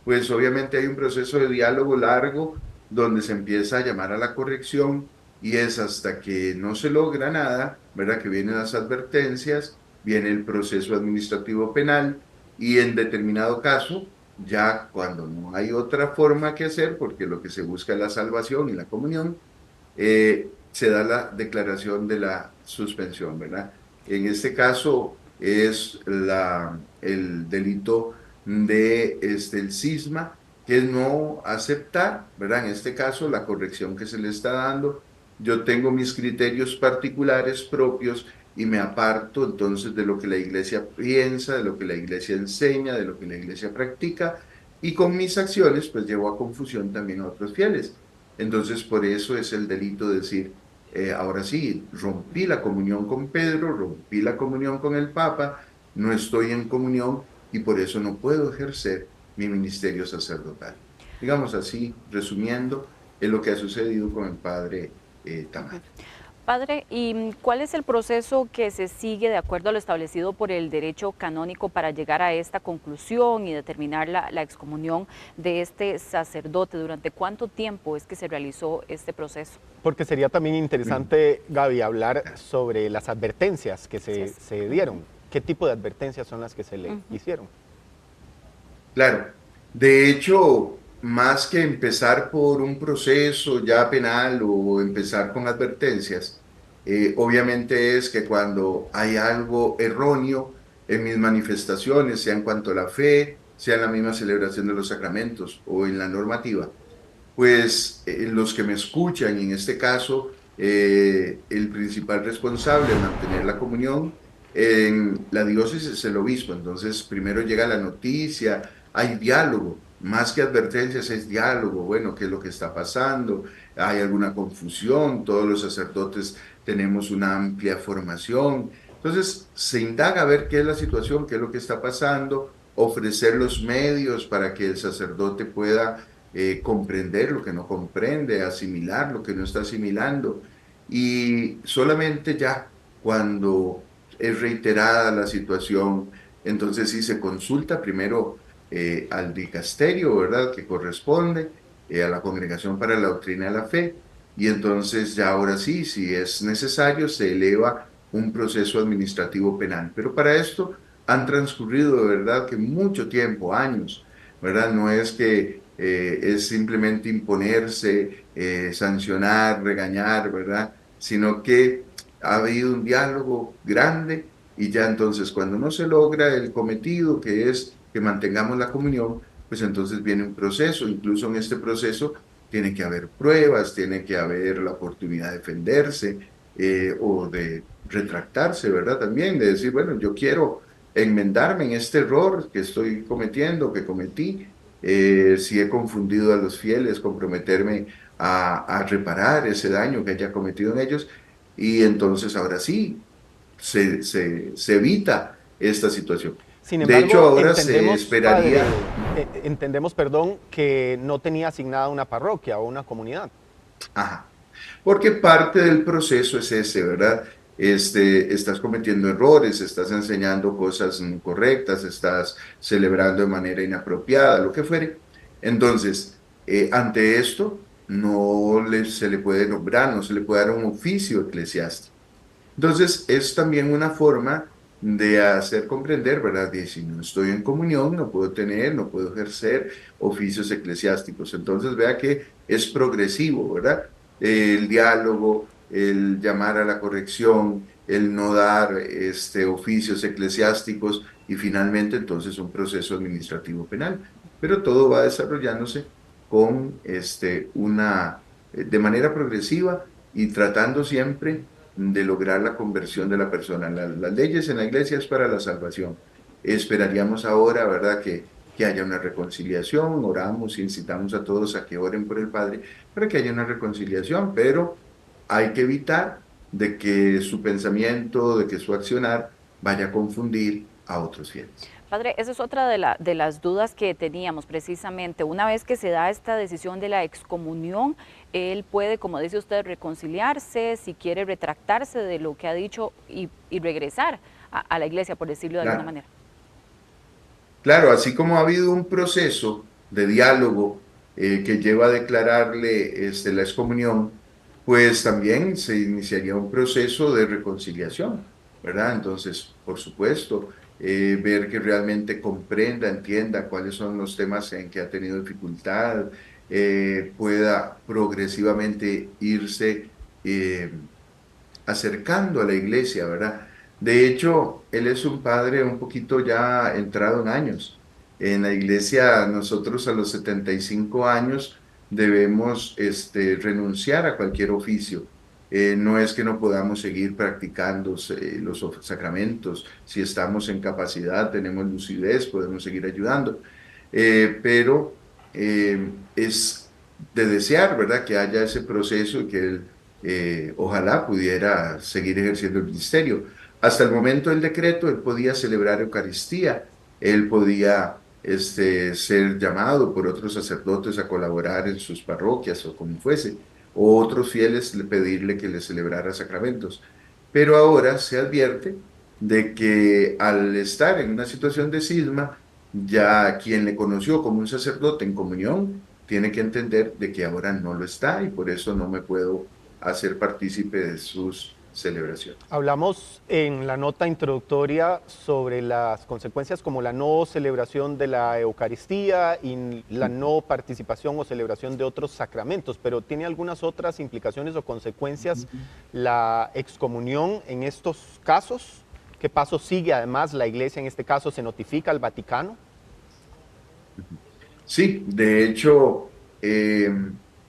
pues obviamente hay un proceso de diálogo largo donde se empieza a llamar a la corrección, y es hasta que no se logra nada, ¿verdad?, que vienen las advertencias, viene el proceso administrativo penal, y en determinado caso, ya cuando no hay otra forma que hacer, porque lo que se busca es la salvación y la comunión, se da la declaración de la suspensión, ¿verdad? En este caso es el delito de el cisma, que es no aceptar, ¿verdad? En este caso, la corrección que se le está dando. Yo tengo mis criterios particulares propios y me aparto entonces de lo que la Iglesia piensa, de lo que la Iglesia enseña, de lo que la Iglesia practica, y con mis acciones pues llevo a confusión también a otros fieles. Entonces por eso es el delito de decir, ahora sí, rompí la comunión con Pedro, rompí la comunión con el Papa, no estoy en comunión y por eso no puedo ejercer mi ministerio sacerdotal. Digamos así, resumiendo, es lo que ha sucedido con el padre Tamayo. Padre, ¿y cuál es el proceso que se sigue de acuerdo a lo establecido por el derecho canónico para llegar a esta conclusión y determinar la excomunión de este sacerdote? ¿Durante cuánto tiempo es que se realizó este proceso? Porque sería también interesante, Gaby, hablar sobre las advertencias que se dieron. ¿Qué tipo de advertencias son las que se le hicieron? Claro, de hecho, más que empezar por un proceso ya penal o empezar con advertencias, obviamente es que cuando hay algo erróneo en mis manifestaciones, sea en cuanto a la fe, sea en la misma celebración de los sacramentos o en la normativa, pues los que me escuchan, y en este caso el principal responsable de mantener la comunión en la diócesis es el obispo. Entonces primero llega la noticia, hay diálogo, más que advertencias es diálogo. Bueno, ¿qué es lo que está pasando? ¿Hay alguna confusión? Todos los sacerdotes tenemos una amplia formación. Entonces se indaga a ver qué es la situación, qué es lo que está pasando, ofrecer los medios para que el sacerdote pueda comprender lo que no comprende, asimilar lo que no está asimilando. Y solamente ya cuando es reiterada la situación, entonces sí se consulta primero al dicasterio, ¿verdad?, que corresponde, a la Congregación para la Doctrina de la Fe, y entonces ya ahora sí, si es necesario, se eleva un proceso administrativo penal. Pero para esto han transcurrido, de verdad, que mucho tiempo, años, ¿verdad? No es que es simplemente imponerse, sancionar, regañar, ¿verdad?, sino que ha habido un diálogo grande, y ya entonces cuando no se logra el cometido, que es que mantengamos la comunión, pues entonces viene un proceso. Incluso en este proceso tiene que haber pruebas, tiene que haber la oportunidad de defenderse o de retractarse, ¿verdad? También de decir, bueno, yo quiero enmendarme en este error que estoy cometiendo, que cometí, si he confundido a los fieles, comprometerme a reparar ese daño que haya cometido en ellos, y entonces ahora sí se evita esta situación. Sin embargo, de hecho, ahora se esperaría... Padre, entendemos, perdón, que no tenía asignada una parroquia o una comunidad. Ajá, porque parte del proceso es ese, ¿verdad? Estás cometiendo errores, estás enseñando cosas incorrectas, estás celebrando de manera inapropiada, lo que fuere. Entonces, ante esto, se le puede nombrar, no se le puede dar un oficio eclesiástico. Entonces, es también una forma de hacer comprender, ¿verdad? De si no estoy en comunión, no puedo ejercer oficios eclesiásticos. Entonces, vea que es progresivo, ¿verdad? El diálogo, el llamar a la corrección, el no dar oficios eclesiásticos, y finalmente entonces un proceso administrativo penal. Pero todo va desarrollándose con de manera progresiva y tratando siempre de lograr la conversión de la persona. Las leyes en la iglesia es para la salvación. Esperaríamos ahora, ¿verdad?, que haya una reconciliación. Oramos, incitamos a todos a que oren por el Padre para que haya una reconciliación, pero hay que evitar de que su pensamiento, de que su accionar vaya a confundir a otros fieles. Padre, esa es otra de las dudas que teníamos precisamente. Una vez que se da esta decisión de la excomunión, él puede, como dice usted, reconciliarse, si quiere retractarse de lo que ha dicho y regresar a la iglesia, por decirlo de alguna manera. Claro, así como ha habido un proceso de diálogo que lleva a declararle la excomunión, pues también se iniciaría un proceso de reconciliación, ¿verdad? Entonces, por supuesto, ver que realmente comprenda, entienda cuáles son los temas en que ha tenido dificultad, pueda progresivamente irse acercando a la iglesia, ¿verdad? De hecho, él es un padre un poquito ya entrado en años. En la iglesia, nosotros a los 75 años debemos renunciar a cualquier oficio. No es que no podamos seguir practicando los sacramentos. Si estamos en capacidad, tenemos lucidez, podemos seguir ayudando. Pero es de desear, ¿verdad?, que haya ese proceso y que él ojalá pudiera seguir ejerciendo el ministerio. Hasta el momento del decreto, él podía celebrar Eucaristía, él podía ser llamado por otros sacerdotes a colaborar en sus parroquias o como fuese, o otros fieles pedirle que le celebrara sacramentos. Pero ahora se advierte de que al estar en una situación de cisma, ya quien le conoció como un sacerdote en comunión tiene que entender de que ahora no lo está y por eso no me puedo hacer partícipe de sus celebraciones. Hablamos en la nota introductoria sobre las consecuencias como la no celebración de la Eucaristía y la no participación o celebración de otros sacramentos, pero ¿tiene algunas otras implicaciones o consecuencias la excomunión en estos casos? ¿Qué paso sigue? Además, la Iglesia en este caso se notifica al Vaticano. Sí, de hecho,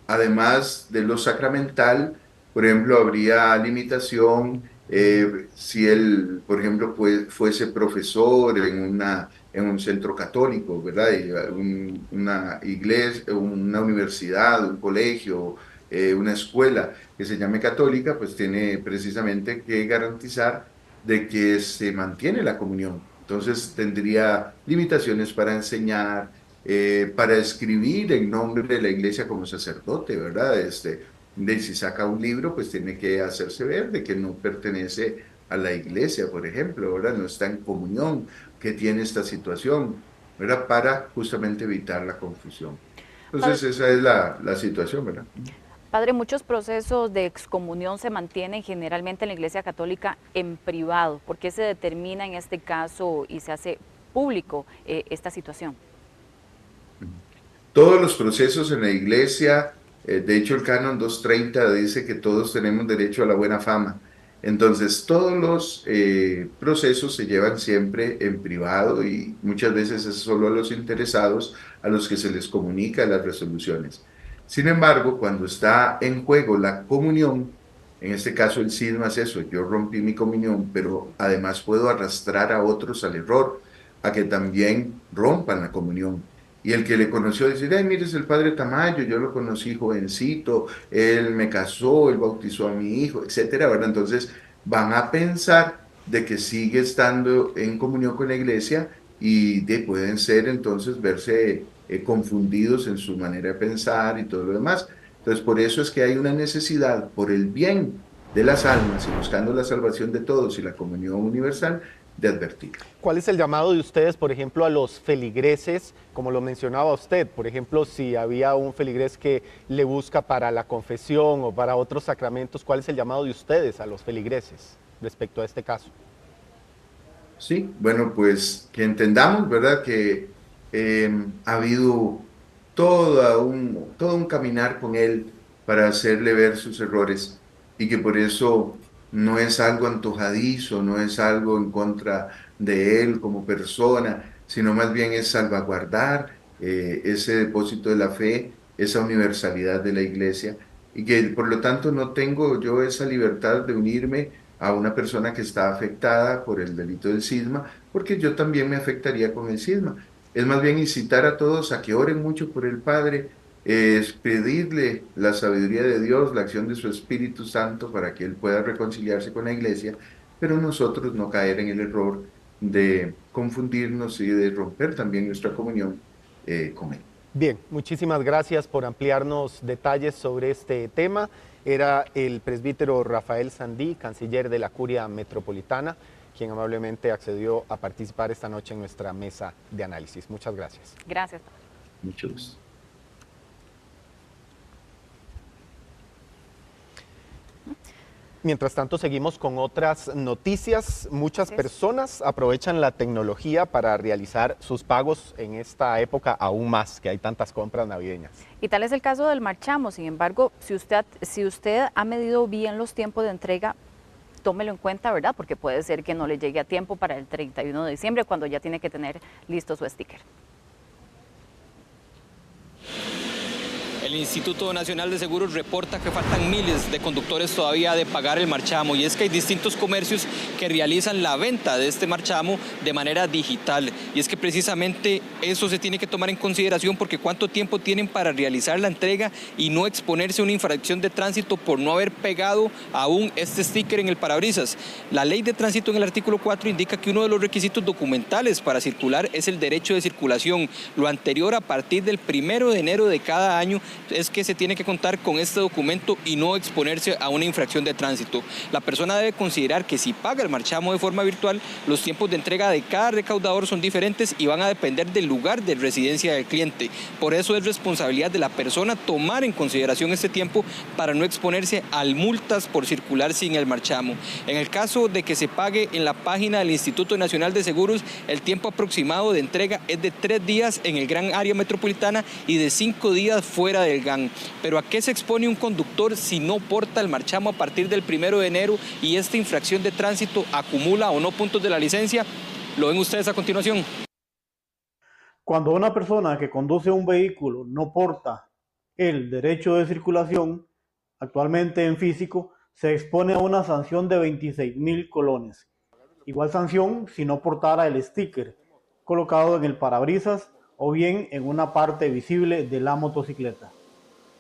además de lo sacramental, por ejemplo, habría limitación si él, por ejemplo, fuese profesor en un centro católico, ¿verdad? Una iglesia, una universidad, un colegio, una escuela que se llame católica, pues tiene precisamente que garantizar de que se mantiene la comunión. Entonces tendría limitaciones para enseñar, para escribir en nombre de la iglesia como sacerdote, ¿verdad? Si saca un libro, pues tiene que hacerse ver de que no pertenece a la iglesia, por ejemplo, ¿verdad? No está en comunión, que tiene esta situación, ¿verdad? Para justamente evitar la confusión. Entonces esa es la situación, ¿verdad? Padre, muchos procesos de excomunión se mantienen generalmente en la Iglesia Católica en privado. ¿Por qué se determina en este caso y se hace público esta situación? Todos los procesos en la Iglesia, de hecho el Canon 230 dice que todos tenemos derecho a la buena fama. Entonces todos los procesos se llevan siempre en privado y muchas veces es solo a los interesados a los que se les comunica las resoluciones. Sin embargo, cuando está en juego la comunión, en este caso el cisma es eso, yo rompí mi comunión, pero además puedo arrastrar a otros al error, a que también rompan la comunión. Y el que le conoció dice, ay, mire, es el padre Tamayo, yo lo conocí jovencito, él me casó, él bautizó a mi hijo, etcétera, ¿verdad? Entonces van a pensar de que sigue estando en comunión con la iglesia y pueden ser entonces verse confundidos en su manera de pensar y todo lo demás. Entonces por eso es que hay una necesidad por el bien de las almas y buscando la salvación de todos y la comunión universal de advertir. ¿Cuál es el llamado de ustedes, por ejemplo, a los feligreses, como lo mencionaba usted? Por ejemplo, si había un feligrés que le busca para la confesión o para otros sacramentos, ¿cuál es el llamado de ustedes a los feligreses respecto a este caso? Sí, bueno, pues que entendamos, ¿verdad?, que ha habido todo un caminar con él para hacerle ver sus errores y que por eso no es algo antojadizo, no es algo en contra de él como persona, sino más bien es salvaguardar ese depósito de la fe, esa universalidad de la iglesia y que por lo tanto no tengo yo esa libertad de unirme a una persona que está afectada por el delito del cisma, porque yo también me afectaría con el cisma. Es más bien incitar a todos a que oren mucho por el Padre, es pedirle la sabiduría de Dios, la acción de su Espíritu Santo para que Él pueda reconciliarse con la Iglesia, pero nosotros no caer en el error de confundirnos y de romper también nuestra comunión con Él. Bien, muchísimas gracias por ampliarnos detalles sobre este tema. Era el presbítero Rafael Sandí, canciller de la Curia Metropolitana, quien amablemente accedió a participar esta noche en nuestra mesa de análisis. Muchas gracias. Gracias. Mucho gusto. Mientras tanto, seguimos con otras noticias. Muchas personas aprovechan la tecnología para realizar sus pagos en esta época aún más, que hay tantas compras navideñas. Y tal es el caso del marchamo. Sin embargo, si usted ha medido bien los tiempos de entrega, tómelo en cuenta, ¿verdad? Porque puede ser que no le llegue a tiempo para el 31 de diciembre, cuando ya tiene que tener listo su sticker. El Instituto Nacional de Seguros reporta que faltan miles de conductores todavía de pagar el marchamo y es que hay distintos comercios que realizan la venta de este marchamo de manera digital y es que precisamente eso se tiene que tomar en consideración porque cuánto tiempo tienen para realizar la entrega y no exponerse a una infracción de tránsito por no haber pegado aún este sticker en el parabrisas. La ley de tránsito en el artículo 4 indica que uno de los requisitos documentales para circular es el derecho de circulación, lo anterior a partir del 1 de enero de cada año es que se tiene que contar con este documento y no exponerse a una infracción de tránsito. La persona debe considerar que si paga el marchamo de forma virtual, los tiempos de entrega de cada recaudador son diferentes y van a depender del lugar de residencia del cliente. Por eso es responsabilidad de la persona tomar en consideración este tiempo para no exponerse a multas por circular sin el marchamo. En el caso de que se pague en la página del Instituto Nacional de Seguros, el tiempo aproximado de entrega es de 3 días en el gran área metropolitana y de 5 días fuera del GAN. Pero ¿a qué se expone un conductor si no porta el marchamo a partir del 1 de enero y esta infracción de tránsito acumula o no puntos de la licencia? Lo ven ustedes a continuación. Cuando una persona que conduce un vehículo no porta el derecho de circulación, actualmente en físico, se expone a una sanción de 26.000 colones. Igual sanción si no portara el sticker colocado en el parabrisas o bien en una parte visible de la motocicleta.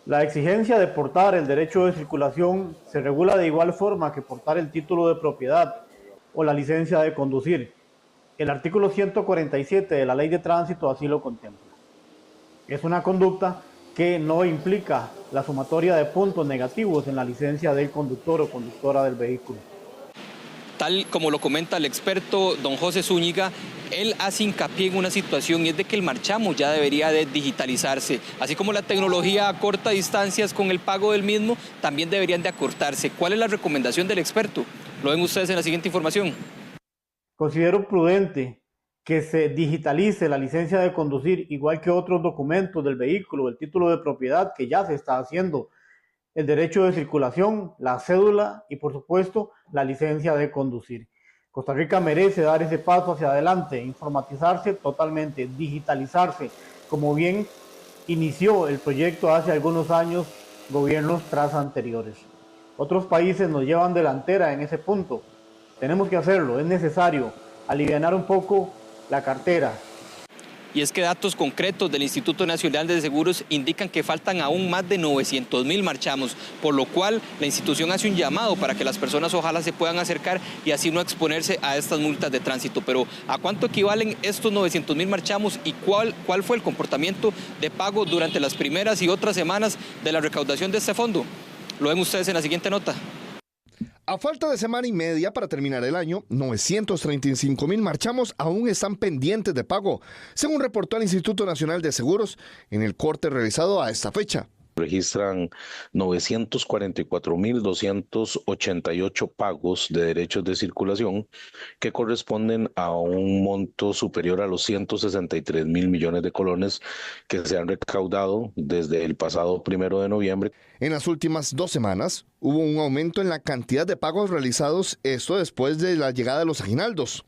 La exigencia de portar el derecho de circulación se regula de igual forma que portar el título de propiedad o la licencia de conducir. El artículo 147 de la Ley de Tránsito así lo contempla. Es una conducta que no implica la sumatoria de puntos negativos en la licencia del conductor o conductora del vehículo. Tal como lo comenta el experto don José Zúñiga, él hace hincapié en una situación y es de que el marchamo ya debería de digitalizarse. Así como la tecnología acorta distancias con el pago del mismo, también deberían de acortarse. ¿Cuál es la recomendación del experto? Lo ven ustedes en la siguiente información. Considero prudente que se digitalice la licencia de conducir, igual que otros documentos del vehículo, el título de propiedad que ya se está haciendo, el derecho de circulación, la cédula y por supuesto la licencia de conducir. Costa Rica merece dar ese paso hacia adelante, informatizarse totalmente, digitalizarse, como bien inició el proyecto hace algunos años gobiernos tras anteriores. Otros países nos llevan delantera en ese punto. Tenemos que hacerlo, es necesario alivianar un poco la cartera. Y es que datos concretos del Instituto Nacional de Seguros indican que faltan aún más de 900.000 marchamos, por lo cual la institución hace un llamado para que las personas ojalá se puedan acercar y así no exponerse a estas multas de tránsito. Pero ¿a cuánto equivalen estos 900.000 marchamos y cuál fue el comportamiento de pago durante las primeras y otras semanas de la recaudación de este fondo? Lo ven ustedes en la siguiente nota. A falta de semana y media para terminar el año, 935.000 marchamos aún están pendientes de pago, según reportó el Instituto Nacional de Seguros en el corte realizado a esta fecha. Registran 944.288 pagos de derechos de circulación que corresponden a un monto superior a los 163.000 millones de colones que se han recaudado desde el pasado 1 de noviembre. En las últimas 2 semanas hubo un aumento en la cantidad de pagos realizados, esto después de la llegada de los aguinaldos.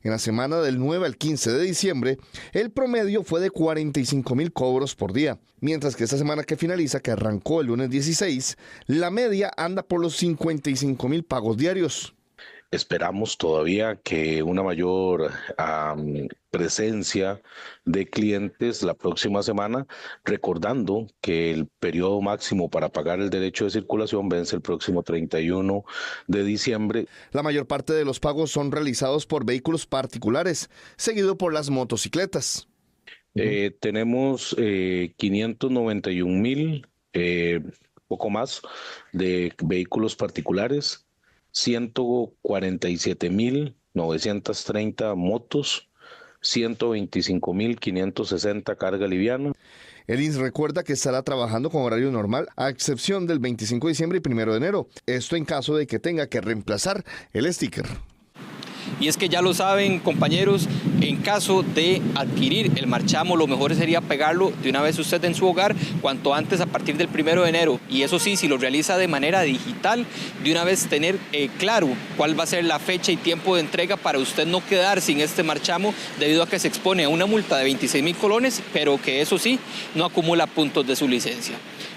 En la semana del 9 al 15 de diciembre, el promedio fue de 45.000 cobros por día, mientras que esta semana que finaliza, que arrancó el lunes 16, la media anda por los 55.000 pagos diarios. Esperamos todavía que una mayor presencia de clientes la próxima semana, recordando que el periodo máximo para pagar el derecho de circulación vence el próximo 31 de diciembre. La mayor parte de los pagos son realizados por vehículos particulares, seguido por las motocicletas. Tenemos 591.000, poco más, de vehículos particulares, 147.930 motos, 125.560 carga liviana. El INS recuerda que estará trabajando con horario normal, a excepción del 25 de diciembre y 1 de enero. Esto en caso de que tenga que reemplazar el sticker. Y es que ya lo saben, compañeros, en caso de adquirir el marchamo, lo mejor sería pegarlo de una vez usted en su hogar, cuanto antes a partir del 1 de enero. Y eso sí, si lo realiza de manera digital, de una vez tener claro cuál va a ser la fecha y tiempo de entrega para usted no quedar sin este marchamo, debido a que se expone a una multa de 26.000 colones, pero que eso sí, no acumula puntos de su licencia.